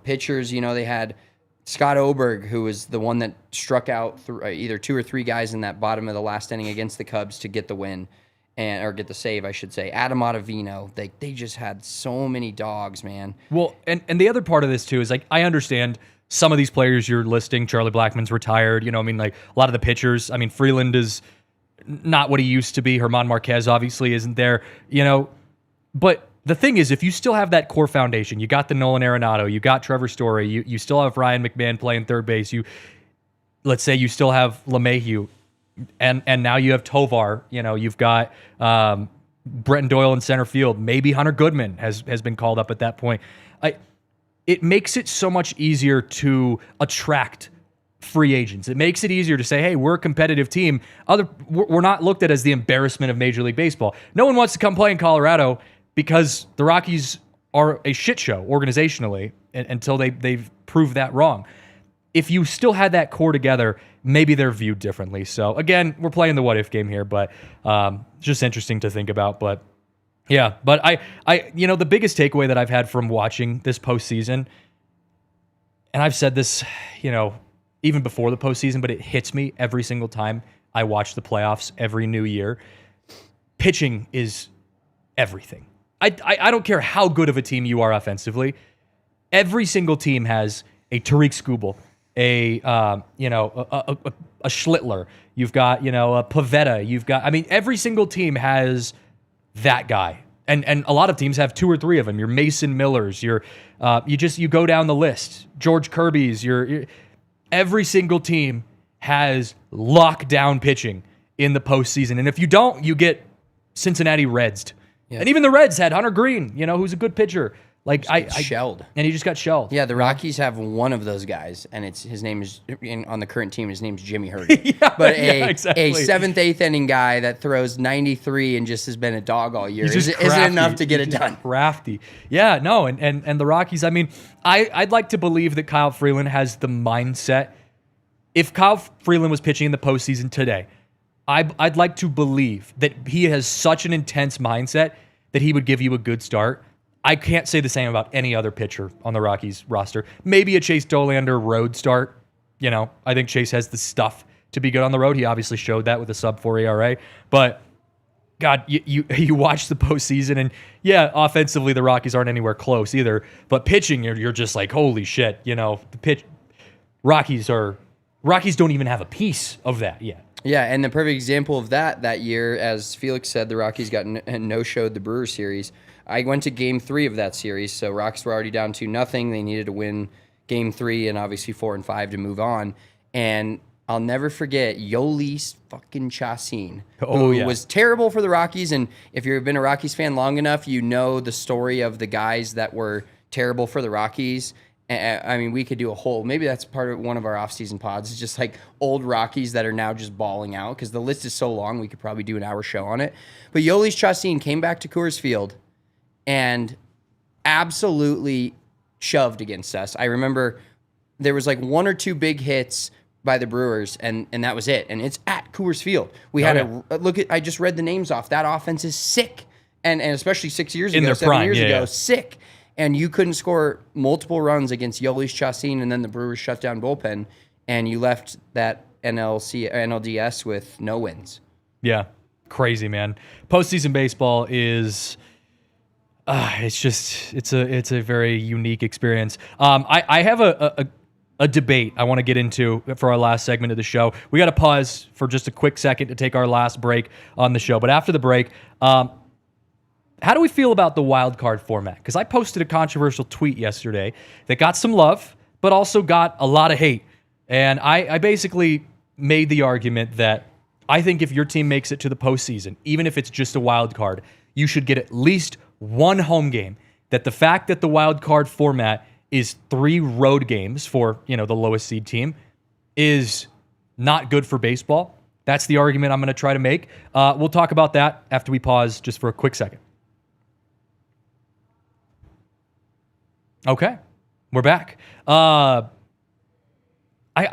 Pitchers, they had Scott Oberg, who was the one that struck out either 2 or 3 guys in that bottom of the last inning against the Cubs to get the win, or get the save, I should say. Adam Ottavino. They just had so many dogs, man. Well, and the other part of this too is, like, I understand some of these players you're listing. Charlie Blackmon's retired. Like a lot of the pitchers. I mean, Freeland is not what he used to be. Herman Marquez obviously isn't there. But the thing is, if you still have that core foundation, you got the Nolan Arenado, you got Trevor Story, you still have Ryan McMahon playing third base. Let's say you still have LeMahieu. And now you have Tovar. You've got Bretton Doyle in center field. Maybe Hunter Goodman has been called up at that point. It makes it so much easier to attract free agents. It makes it easier to say, hey, we're a competitive team. We're not looked at as the embarrassment of Major League Baseball. No one wants to come play in Colorado because the Rockies are a shit show organizationally until they've proved that wrong. If you still had that core together, maybe they're viewed differently. So again, we're playing the what if game here, but just interesting to think about. But yeah, but I the biggest takeaway that I've had from watching this postseason, and I've said this, even before the postseason, but it hits me every single time I watch the playoffs every new year. Pitching is everything. I don't care how good of a team you are offensively. Every single team has a Tariq Skubal, a Schlittler. You've got, a Pavetta. Every single team has that guy. And a lot of teams have 2 or 3 of them. Your Mason Millers, you go down the list. George Kirby's, every single team has lockdown pitching in the postseason. And if you don't, you get Cincinnati Reds. Yeah. And even the Reds had Hunter Green, who's a good pitcher. Shelled. And he just got shelled. Yeah, the Rockies have one of those guys, and his name is, on the current team, his name's Jimmy Hurd. But a 7th, 8th inning guy that throws 93 and just has been a dog all year. Is it enough to get it done? Crafty. Yeah, no, and the Rockies, I'd like to believe that Kyle Freeland has the mindset. If Kyle Freeland was pitching in the postseason today, I'd like to believe that he has such an intense mindset that he would give you a good start. I can't say the same about any other pitcher on the Rockies roster. Maybe a Chase Dollander road start. I think Chase has the stuff to be good on the road. He obviously showed that with a sub-4 ERA. But, God, you watch the postseason, and, yeah, offensively the Rockies aren't anywhere close either. But pitching, you're just like, holy shit. Rockies don't even have a piece of that yet. Yeah, and the perfect example of that year, as Felix said, the Rockies got no-showed the Brewers series. I went to Game 3 of that series, so Rockies were already down 2-0. They needed to win Game 3 and obviously 4 and 5 to move on. And I'll never forget Yolis fucking Chacin, who was terrible for the Rockies. And if you've been a Rockies fan long enough, you know the story of the guys that were terrible for the Rockies. We could do maybe that's part of one of our offseason pods. It's just like old Rockies that are now just balling out, because the list is so long, we could probably do an hour show on it. But Yolis Chacin came back to Coors Field and absolutely shoved against us. I remember there was like 1 or 2 big hits by the Brewers, and that was it. And it's at Coors Field. We had a look at. I just read the names off. That offense is sick, and especially 6 years ago, 7 years ago, sick. And you couldn't score multiple runs against Yolis Chacin, and then the Brewers shut down bullpen, and you left that NLDS with no wins. Yeah, crazy, man. Postseason baseball is. It's a very unique experience. I have a debate I want to get into for our last segment of the show. We got to pause for just a quick second to take our last break on the show. But after the break, how do we feel about the wild card format? Because I posted a controversial tweet yesterday that got some love, but also got a lot of hate. And I basically made the argument that I think if your team makes it to the postseason, even if it's just a wild card, you should get at least one home game. That the fact that the wild card format is 3 road games for, the lowest seed team is not good for baseball. That's the argument I'm going to try to make. We'll talk about that after we pause just for a quick second. Okay, we're back. I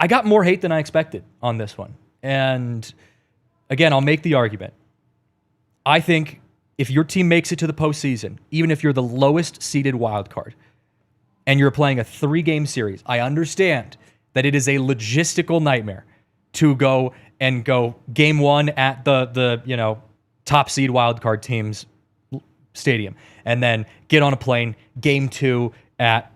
got more hate than I expected on this one. And again, I'll make the argument. I think if your team makes it to the postseason, even if you're the lowest seeded wild card, and you're playing a 3-game series, I understand that it is a logistical nightmare to go game 1 at the top seed wild card team's stadium, and then get on a plane, game 2 at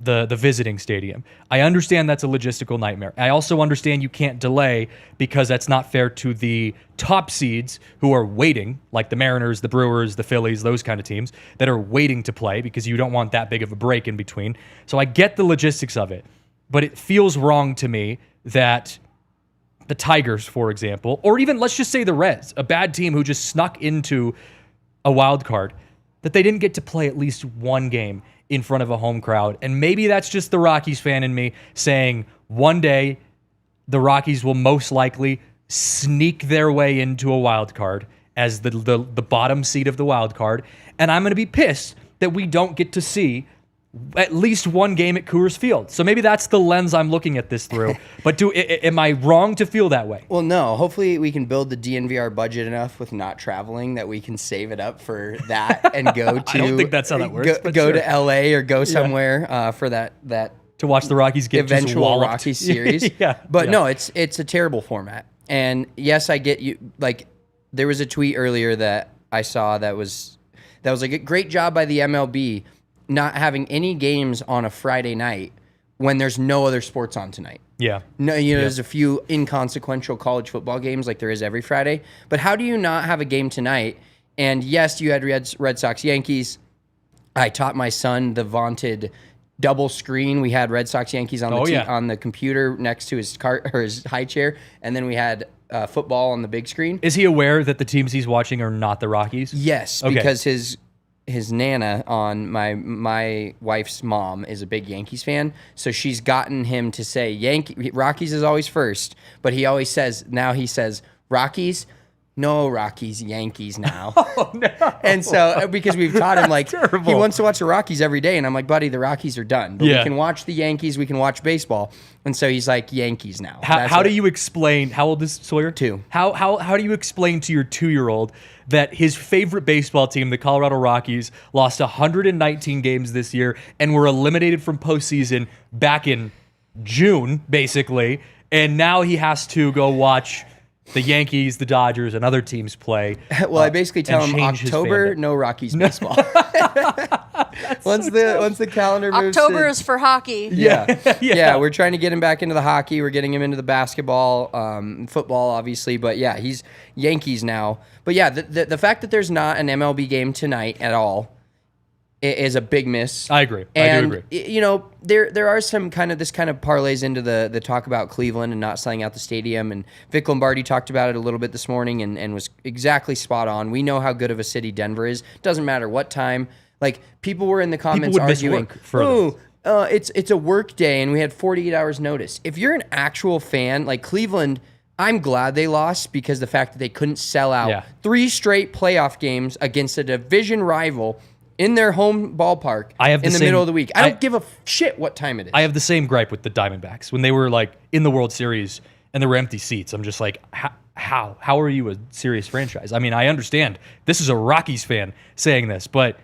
the visiting stadium. I understand that's a logistical nightmare. I also understand you can't delay because that's not fair to the top seeds who are waiting, like the Mariners, the Brewers, the Phillies, those kind of teams that are waiting to play because you don't want that big of a break in between. So I get the logistics of it, but it feels wrong to me that the Tigers, for example, or even let's just say the Reds, a bad team who just snuck into a wild card, that they didn't get to play at least one game in front of a home crowd. And maybe that's just the Rockies fan in me saying one day the Rockies will most likely sneak their way into a wild card as the bottom seed of the wild card. And I'm going to be pissed that we don't get to see at least one game at Coors Field. So maybe that's the lens I'm looking at this through. But am I wrong to feel that way? Well, no. Hopefully we can build the DNVR budget enough with not traveling that we can save it up for that and go to... I don't think that's how that works. Go to LA or go somewhere for that to watch the Rockies get eventual Rockies series. But no, it's a terrible format. And yes, I get you. Like, there was a tweet earlier that I saw that was like a great job by the MLB not having any games on a Friday night when there's no other sports on tonight. Yeah. No, there's a few inconsequential college football games like there is every Friday. But how do you not have a game tonight? And yes, you had Red Sox Yankees. I taught my son the vaunted double screen. We had Red Sox Yankees on on the computer next to his his high chair, and then we had football on the big screen. Is he aware that the teams he's watching are not the Rockies? Yes, because his nana on my wife's mom is a big Yankees fan, so she's gotten him to say Rockies is always first, but he says Rockies. No, Rockies, Yankees now. Oh, no. And so, because we've taught him, like, terrible. He wants to watch the Rockies every day. And I'm like, buddy, the Rockies are done. But we can watch the Yankees. We can watch baseball. And so he's like, Yankees now. How do you explain, how old is Sawyer? 2. How do you explain to your 2-year-old that his favorite baseball team, the Colorado Rockies, lost 119 games this year and were eliminated from postseason back in June, basically, and now he has to go watch the Yankees, the Dodgers, and other teams play? Well, I basically tell him October, no Rockies baseball. once the calendar moves. October is for hockey. Yeah, we're trying to get him back into the hockey. We're getting him into the basketball, football, obviously. But yeah, he's Yankees now. But yeah, the fact that there's not an MLB game tonight at all is a big miss. I agree. And, I do agree. There are some kind of parlays into the talk about Cleveland and not selling out the stadium. And Vic Lombardi talked about it a little bit this morning and was exactly spot on. We know how good of a city Denver is. Doesn't matter what time. Like, people were in the comments arguing, it's a work day and we had 48 hours notice. If you're an actual fan, like Cleveland, I'm glad they lost because the fact that they couldn't sell out 3 straight playoff games against a division rival in their home ballpark in the middle of the week. I don't give a shit what time it is. I have the same gripe with the Diamondbacks. When they were like in the World Series and there were empty seats, I'm just like, how are you a serious franchise? I mean, I understand this is a Rockies fan saying this, but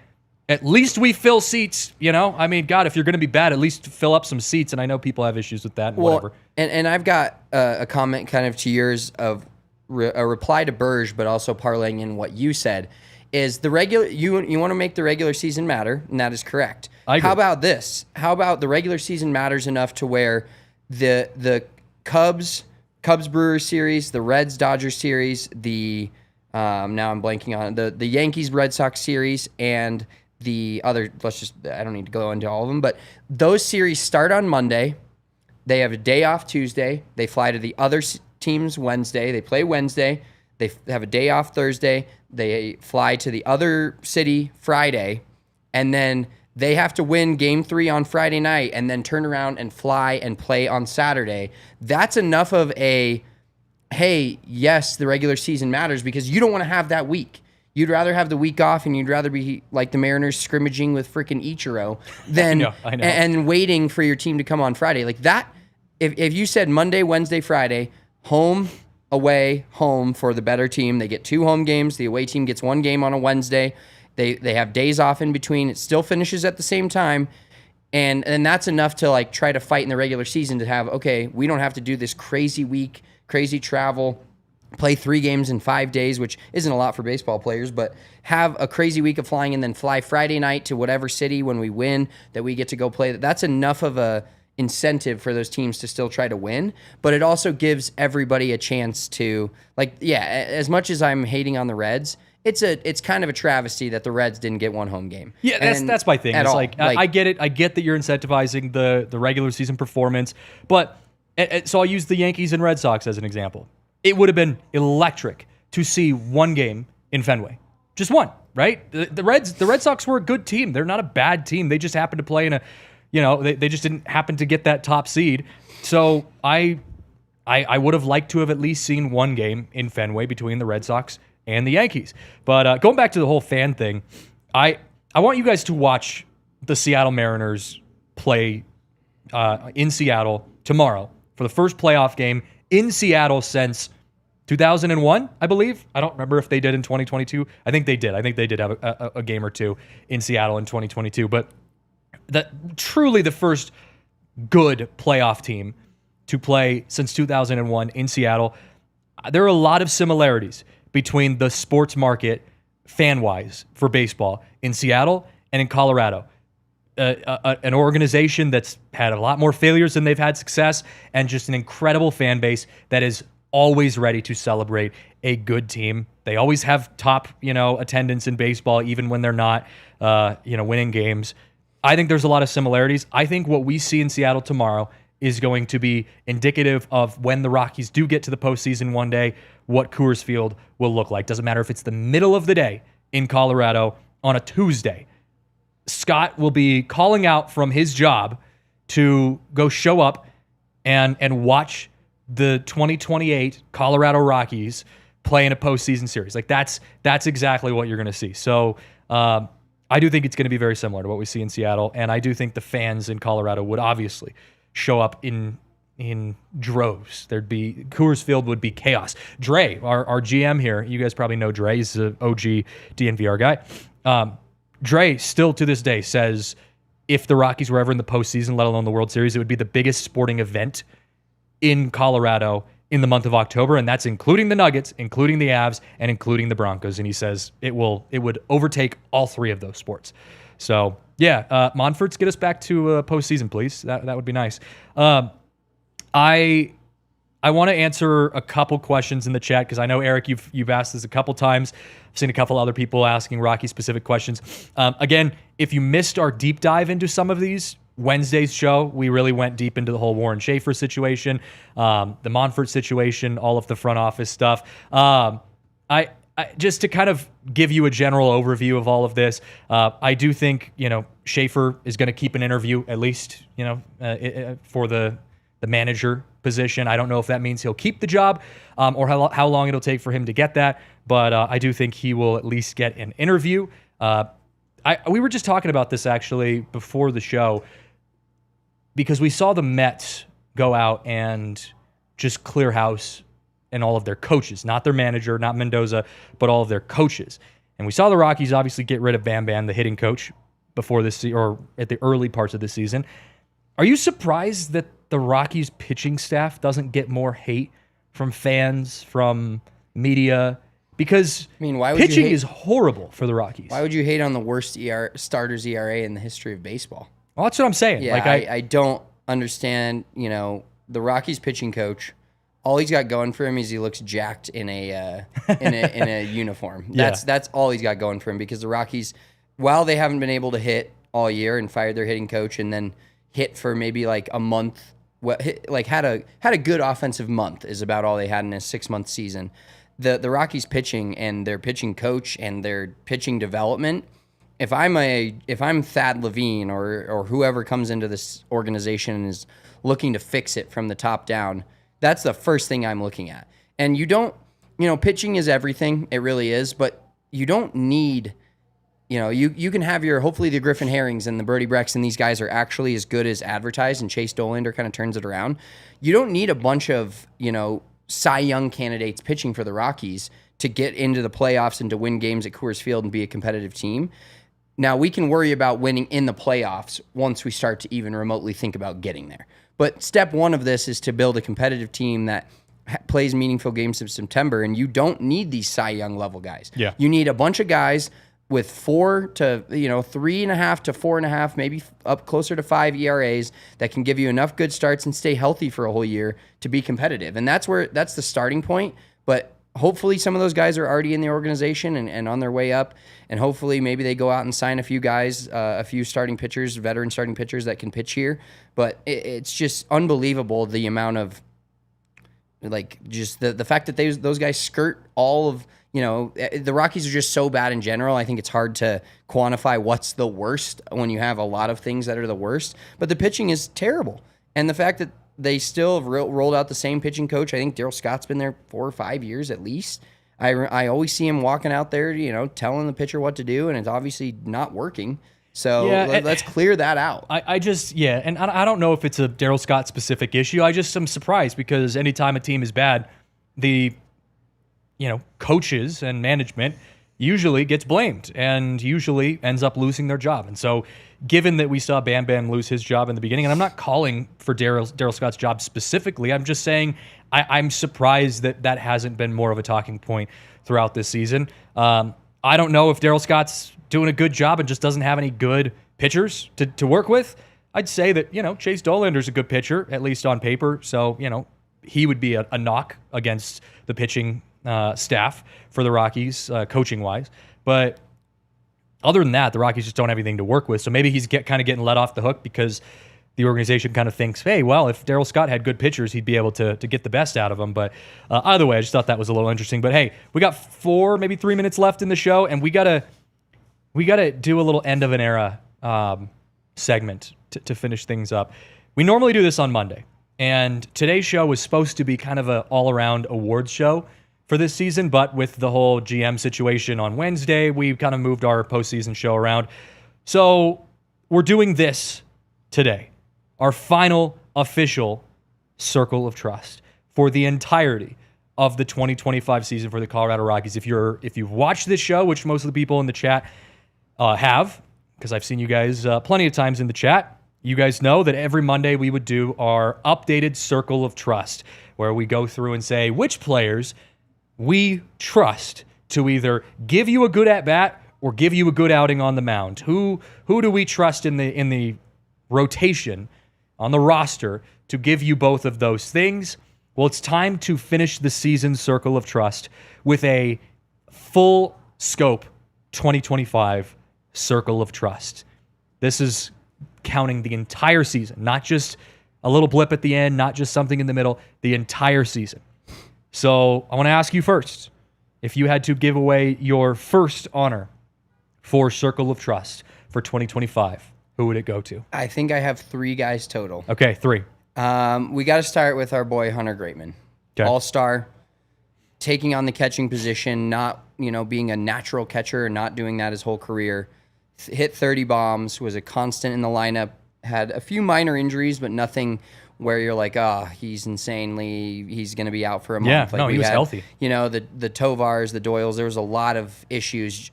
at least we fill seats, I mean, God, if you're going to be bad, at least fill up some seats. And I know people have issues with that and whatever. And I've got a comment kind of to yours of a reply to Burge, but also parlaying in what you said. Is the regular you want to make the regular season matter, and that is correct. How about this? How about the regular season matters enough to where the Cubs Brewers series, the Reds Dodgers series, the now I'm blanking on the Yankees Red Sox series, and the other, I don't need to go into all of them, but those series start on Monday. They have a day off Tuesday. They fly to the other teams Wednesday. They play Wednesday. They have a day off Thursday. They fly to the other city Friday, and then they have to win Game 3 on Friday night and then turn around and fly and play on Saturday. That's enough of a hey, yes, the regular season matters because you don't want to have that week. You'd rather have the week off, and you'd rather be like the Mariners scrimmaging with freaking Ichiro than I know. And waiting for your team to come on Friday. Like that, if you said Monday, Wednesday, Friday, home, away, home for the better team, they get 2 home games. The away team gets 1 game on a Wednesday. They have days off in between. It still finishes at the same time. And that's enough to like try to fight in the regular season to have, okay, we don't have to do this crazy week, crazy travel, play 3 games in 5 days, which isn't a lot for baseball players, but have a crazy week of flying and then fly Friday night to whatever city when we win that we get to go play. That's enough of a incentive for those teams to still try to win, but it also gives everybody a chance to, like, yeah, as much as I'm hating on the Reds, it's kind of a travesty that the Reds didn't get 1 home game. Yeah, that's my thing. It's like I get it. I get that you're incentivizing the regular season performance, but so I'll use the Yankees and Red Sox as an example. It would have been electric to see 1 game in Fenway. Just 1, right? The Red Sox were a good team. They're not a bad team. They just happened to play in a, they just didn't happen to get that top seed. So I would have liked to have at least seen 1 game in Fenway between the Red Sox and the Yankees. But going back to the whole fan thing, I want you guys to watch the Seattle Mariners play in Seattle tomorrow for the first playoff game in Seattle since 2001, I believe. I don't remember if they did in 2022. I think they did. I think they did have a game or 2 in Seattle in 2022. But truly the first good playoff team to play since 2001 in Seattle. There are a lot of similarities between the sports market, fan-wise, for baseball in Seattle and in Colorado. An organization that's had a lot more failures than they've had success, and just an incredible fan base that is always ready to celebrate a good team. They always have top, attendance in baseball, even when they're not, winning games. I think there's a lot of similarities. I think what we see in Seattle tomorrow is going to be indicative of when the Rockies do get to the postseason one day, what Coors Field will look like. Doesn't matter if it's the middle of the day in Colorado on a Tuesday. Scott will be calling out from his job to go show up and watch the 2028 Colorado Rockies play in a postseason series. Like that's exactly what you're going to see. So I do think it's going to be very similar to what we see in Seattle, and I do think the fans in Colorado would obviously show up in droves. Coors Field would be chaos. Dre, our GM here, you guys probably know Dre. He's an OG DNVR guy. Dre still to this day says if the Rockies were ever in the postseason, let alone the World Series, it would be the biggest sporting event in Colorado in the month of October, and that's including the Nuggets, including the Avs, and including the Broncos. And he says it would overtake all 3 of those sports. So yeah, Monforts, get us back to postseason, please. That would be nice. I want to answer a couple questions in the chat because I know, Eric, you've asked this a couple times. I've seen a couple other people asking Rocky-specific questions. Again, if you missed our deep dive into some of these, Wednesday's show, we really went deep into the whole Warren Schaefer situation, the Monfort situation, all of the front office stuff. I just to kind of give you a general overview of all of this, I do think, Schaefer is going to keep an interview, at least, for the manager position. I don't know if that means he'll keep the job or how long it'll take for him to get that, but I do think he will at least get an interview. We were just talking about this actually before the show because we saw the Mets go out and just clear house and all of their coaches, not their manager, not Mendoza, but all of their coaches. And we saw the Rockies obviously get rid of Bam Bam, the hitting coach, before this or at the early parts of the season. Are you surprised that the Rockies pitching staff doesn't get more hate from fans, from media? Because why would pitching is horrible for the Rockies. Why would you hate on the worst starters ERA in the history of baseball? Well, that's what I'm saying. Yeah, I don't understand. The Rockies pitching coach, all he's got going for him is he looks jacked in a in a uniform. That's all he's got going for him because the Rockies, while they haven't been able to hit all year and fired their hitting coach and then hit for maybe like a month, had a good offensive month is about all they had in a 6-month season. The Rockies pitching and their pitching coach and their pitching development, if I'm Thad Levine or whoever comes into this organization and is looking to fix it from the top down, that's the first thing I'm looking at. And you don't, pitching is everything. It really is. But you don't need, you can have hopefully the Griffin Herrings and the Brody Brecks and these guys are actually as good as advertised, and Chase Dolander kind of turns it around. You don't need a bunch of, Cy Young candidates pitching for the Rockies to get into the playoffs and to win games at Coors Field and be a competitive team. Now, we can worry about winning in the playoffs once we start to even remotely think about getting there. But step one of this is to build a competitive team that plays meaningful games in September, and you don't need these Cy Young level guys. Yeah. You need a bunch of guys with 3.5 to 4.5, maybe up closer to 5 ERAs that can give you enough good starts and stay healthy for a whole year to be competitive. And that's the starting point. But hopefully some of those guys are already in the organization and on their way up. And hopefully maybe they go out and sign a few guys, a few starting pitchers, veteran starting pitchers that can pitch here. But it's just unbelievable the amount of, just the fact that those guys skirt all of, the Rockies are just so bad in general. I think it's hard to quantify what's the worst when you have a lot of things that are the worst. But the pitching is terrible. And the fact that they still have rolled out the same pitching coach, I think Daryl Scott's been there 4 or 5 years at least. I always see him walking out there, telling the pitcher what to do, and it's obviously not working. So let's clear that out. And I don't know if it's a Daryl Scott specific issue. I just am surprised because anytime a team is bad, the coaches and management usually gets blamed and usually ends up losing their job. And so given that we saw Bam Bam lose his job in the beginning, and I'm not calling for Daryl Scott's job specifically, I'm just saying I'm surprised that hasn't been more of a talking point throughout this season. I don't know if Daryl Scott's doing a good job and just doesn't have any good pitchers to work with. I'd say that, Chase Dolander's a good pitcher, at least on paper. So, he would be a knock against the pitching staff for the Rockies, coaching-wise. But other than that, the Rockies just don't have anything to work with. So maybe he's kind of getting let off the hook because the organization kind of thinks, hey, well, if Daryl Scott had good pitchers, he'd be able to get the best out of them. But either way, I just thought that was a little interesting. But hey, we got 4, maybe 3 minutes left in the show, and we gotta do a little end of an era segment to finish things up. We normally do this on Monday, and today's show was supposed to be kind of an all-around awards show for this season, but with the whole GM situation on Wednesday, we kind of moved our postseason show around. So we're doing this today, our final official Circle of Trust for the entirety of the 2025 season for the Colorado Rockies. If you've watched this show, which most of the people in the chat have, because I've seen you guys plenty of times in the chat, you guys know that every Monday we would do our updated Circle of Trust, where we go through and say which players we trust to either give you a good at-bat or give you a good outing on the mound. Who do we trust in the rotation on the roster to give you both of those things? Well, it's time to finish the season Circle of Trust with a full scope 2025 Circle of Trust. This is counting the entire season, not just a little blip at the end, not just something in the middle, the entire season. So I want to ask you first, if you had to give away your first honor for Circle of Trust for 2025, who would it go to? I think I have 3 guys total. Okay, 3. We got to start with our boy Hunter Greitman. Okay. All-star, taking on the catching position, not being a natural catcher, not doing that his whole career. Hit 30 bombs, was a constant in the lineup, had a few minor injuries, but nothing where you're like, he's going to be out for a month. Yeah, like no, he was healthy. The Tovars, the Doyles, there was a lot of issues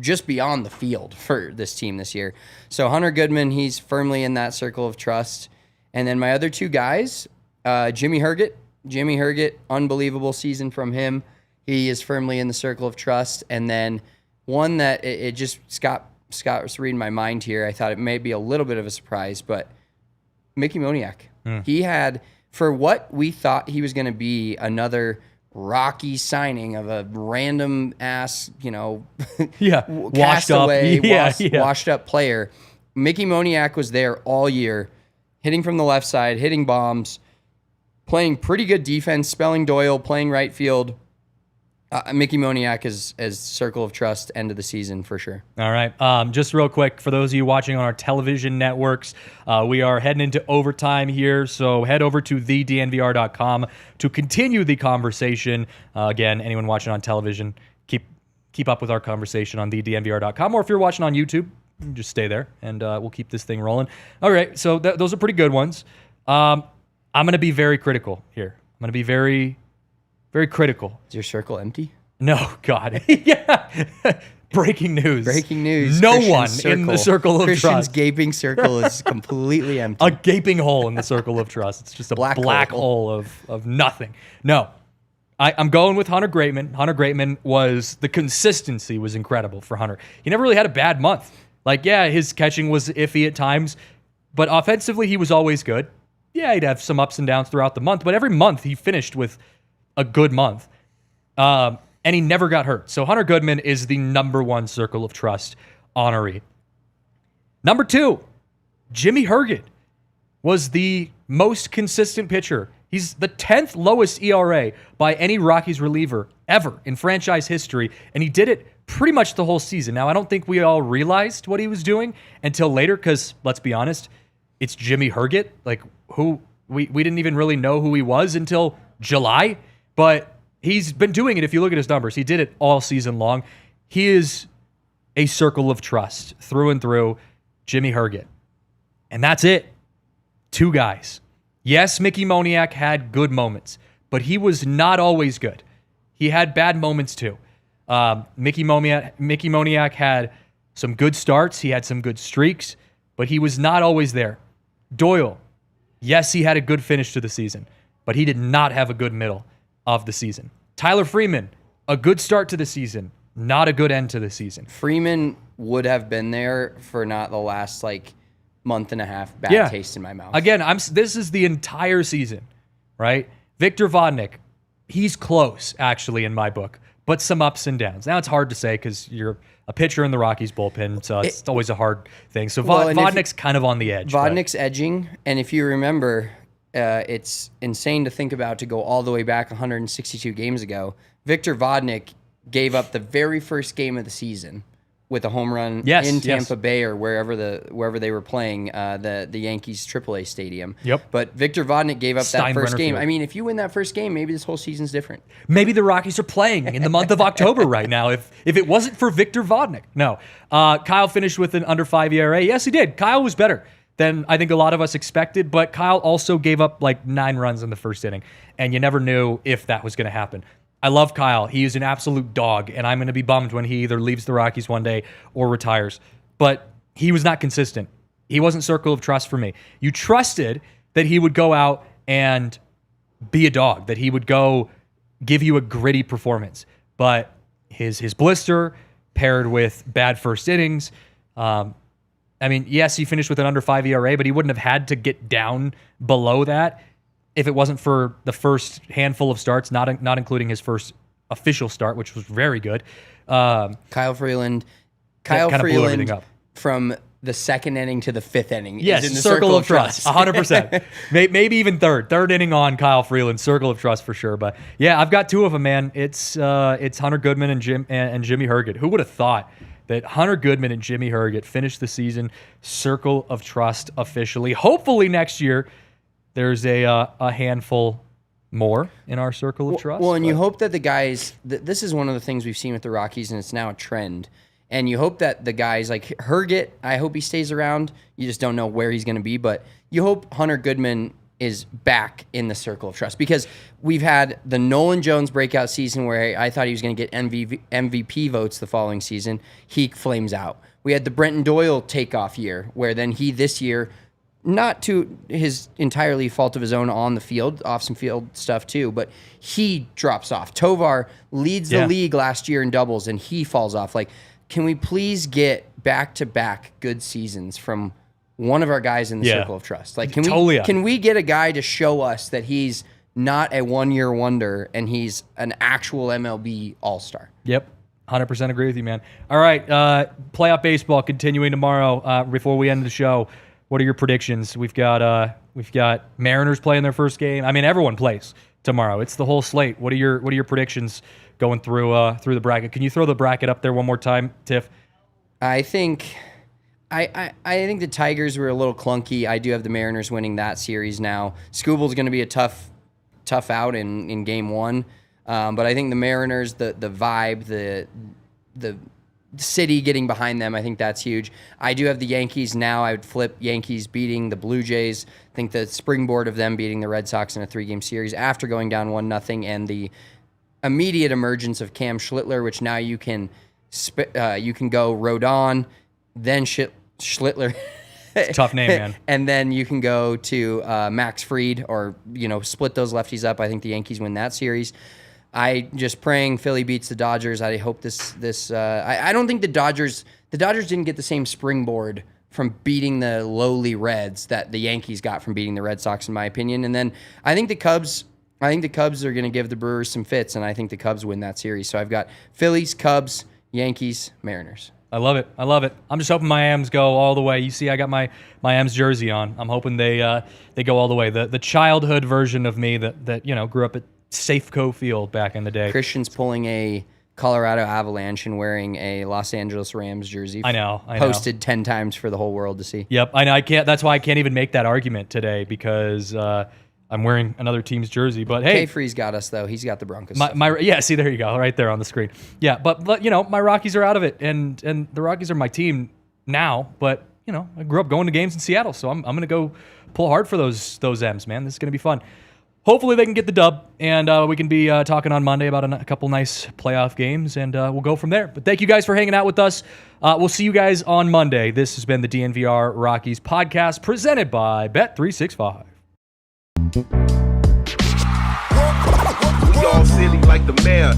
just beyond the field for this team this year. So Hunter Goodman, he's firmly in that Circle of Trust. And then my other 2 guys, Jimmy Herget, unbelievable season from him. He is firmly in the Circle of Trust. And then one that Scott was reading my mind here. I thought it may be a little bit of a surprise, but Mickey Moniak. He had, for what we thought he was going to be, another Rocky signing of a random ass, washed up player. Mickey Moniak was there all year, hitting from the left side, hitting bombs, playing pretty good defense, spelling Doyle, playing right field. Mickey Moniak as Circle of Trust end of the season for sure. All right. Just real quick, for those of you watching on our television networks, we are heading into overtime here, so head over to thednvr.com to continue the conversation. Again, anyone watching on television, keep up with our conversation on thednvr.com, or if you're watching on YouTube, just stay there, and we'll keep this thing rolling. All right, so those are pretty good ones. I'm going to be very critical here. I'm going to be very, very critical. Is your circle empty? No, God. Yeah. Breaking news. Breaking news. No Christian's one circle. in the circle of Christian's trust. gaping circle is completely empty. A gaping hole in the circle of trust. It's just a black hole of nothing. No. I'm going with Hunter Greatman. Hunter Greatman the consistency was incredible for Hunter. He never really had a bad month. Like, yeah, his catching was iffy at times, but offensively he was always good. Yeah, he'd have some ups and downs throughout the month, but every month he finished with a good month. And he never got hurt. So Hunter Goodman is the number one Circle of Trust honoree. Number 2, Jimmy Herget was the most consistent pitcher. He's the 10th lowest ERA by any Rockies reliever ever in franchise history, and he did it pretty much the whole season. Now, I don't think we all realized what he was doing until later because, let's be honest, it's Jimmy Herget. Like, who we didn't even really know who he was until July, but he's been doing it. If you look at his numbers, he did it all season long. He is a Circle of Trust through and through, Jimmy Herget. And that's it. 2 guys. Yes, Mickey Moniak had good moments, but he was not always good. He had bad moments too. Mickey Moniak had some good starts. He had some good streaks, but he was not always there. Doyle, yes, he had a good finish to the season, but he did not have a good middle of the season. Tyler Freeman, a good start to the season, not a good end to the season. Freeman would have been there for not the last month and a half bad taste in my mouth. Again, this is the entire season, right? Victor Vodnik, he's close actually in my book, but some ups and downs. Now it's hard to say because you're a pitcher in the Rockies bullpen, so it's always a hard thing. So Vodnik's kind of on the edge. Vodnik's edging, and if you remember, it's insane to think about to go all the way back 162 games ago. Victor Vodnik gave up the very first game of the season with a home run in Tampa Bay or wherever they were playing, the Yankees AAA stadium. Yep. But Victor Vodnik gave up that first game. I mean, if you win that first game, maybe this whole season's different. Maybe the Rockies are playing in the month of October right now if it wasn't for Victor Vodnik. No. Kyle finished with an under 5 ERA. Yes, he did. Kyle was better than I think a lot of us expected, but Kyle also gave up 9 runs in the first inning, and you never knew if that was going to happen. I love Kyle. He is an absolute dog, and I'm going to be bummed when he either leaves the Rockies one day or retires. But he was not consistent. He wasn't Circle of Trust for me. You trusted that he would go out and be a dog, that he would go give you a gritty performance. But his blister paired with bad first innings, yes, he finished with an under 5 ERA, but he wouldn't have had to get down below that if it wasn't for the first handful of starts, not including his first official start, which was very good. Kyle Freeland blew everything up. From the second inning to the 5th inning. Yes, is in the Circle of Trust, 100%. Maybe even third inning on Kyle Freeland, Circle of Trust for sure. But yeah, I've got 2 of them, man. It's Hunter Goodman and Jimmy Herget. Who would have thought that Hunter Goodman and Jimmy Herget finished the season Circle of Trust officially? Hopefully next year there's a handful more in our Circle of Trust. Well, and you hope that the guys, this is one of the things we've seen with the Rockies, and it's now a trend. And you hope that the guys like Herget, I hope he stays around. You just don't know where he's going to be. But you hope Hunter Goodman is back in the Circle of Trust, because we've had the Nolan Jones breakout season where I thought he was going to get MVP votes the following season. He flames out. We had the Brenton Doyle takeoff year where then he this year, not to his entirely fault of his own on the field, off some field stuff too, but he drops off. Tovar leads the league last year in doubles, and he falls off. Can we please get back-to-back good seasons from one of our guys in the Circle of Trust? Can we get a guy to show us that he's not a one-year wonder and he's an actual MLB all-star? Yep. 100% agree with you, man. All right, playoff baseball continuing tomorrow. Before we end the show, what are your predictions? We've got Mariners playing their first game. I mean, everyone plays, tomorrow. It's the whole slate. What are your predictions going through the bracket? Can you throw the bracket up there one more time, Tiff? I think the Tigers were a little clunky. I do have the Mariners winning that series now. Scooble's going to be a tough out in game one. But I think the Mariners, the vibe, the city getting behind them, I think that's huge. I do have the Yankees now. I would flip Yankees beating the Blue Jays. I think the springboard of them beating the Red Sox in a 3-game series after going down 1-0, and the immediate emergence of Cam Schlittler, which now you can go Rodon, then Schlittler. It's a tough name, man. And then you can go to Max Fried, or split those lefties up. I think the Yankees win that series. I just praying Philly beats the Dodgers. I hope this. I don't think the Dodgers didn't get the same springboard from beating the lowly Reds that the Yankees got from beating the Red Sox, in my opinion. And then I think the Cubs are going to give the Brewers some fits, and I think the Cubs win that series. So I've got Phillies, Cubs, Yankees, Mariners. I love it. I'm just hoping my M's go all the way. You see, I got my M's jersey on. I'm hoping they go all the way. The childhood version of me that grew up at Safeco Field back in the day. Christian's pulling a Colorado Avalanche and wearing a Los Angeles Rams jersey. I know. Posted 10 times for the whole world to see. Yep, I know. I can't. That's why I can't even make that argument today, because I'm wearing another team's jersey. But hey, K-Free's got us though. He's got the Broncos. Yeah, see, there you go, right there on the screen. Yeah, but my Rockies are out of it, and the Rockies are my team now. But I grew up going to games in Seattle, so I'm gonna go pull hard for those M's, man. This is gonna be fun. Hopefully they can get the dub, and we can be talking on Monday about a couple nice playoff games, and we'll go from there. But thank you guys for hanging out with us. We'll see you guys on Monday. This has been the DNVR Rockies Podcast, presented by Bet365. We all silly like the mayor.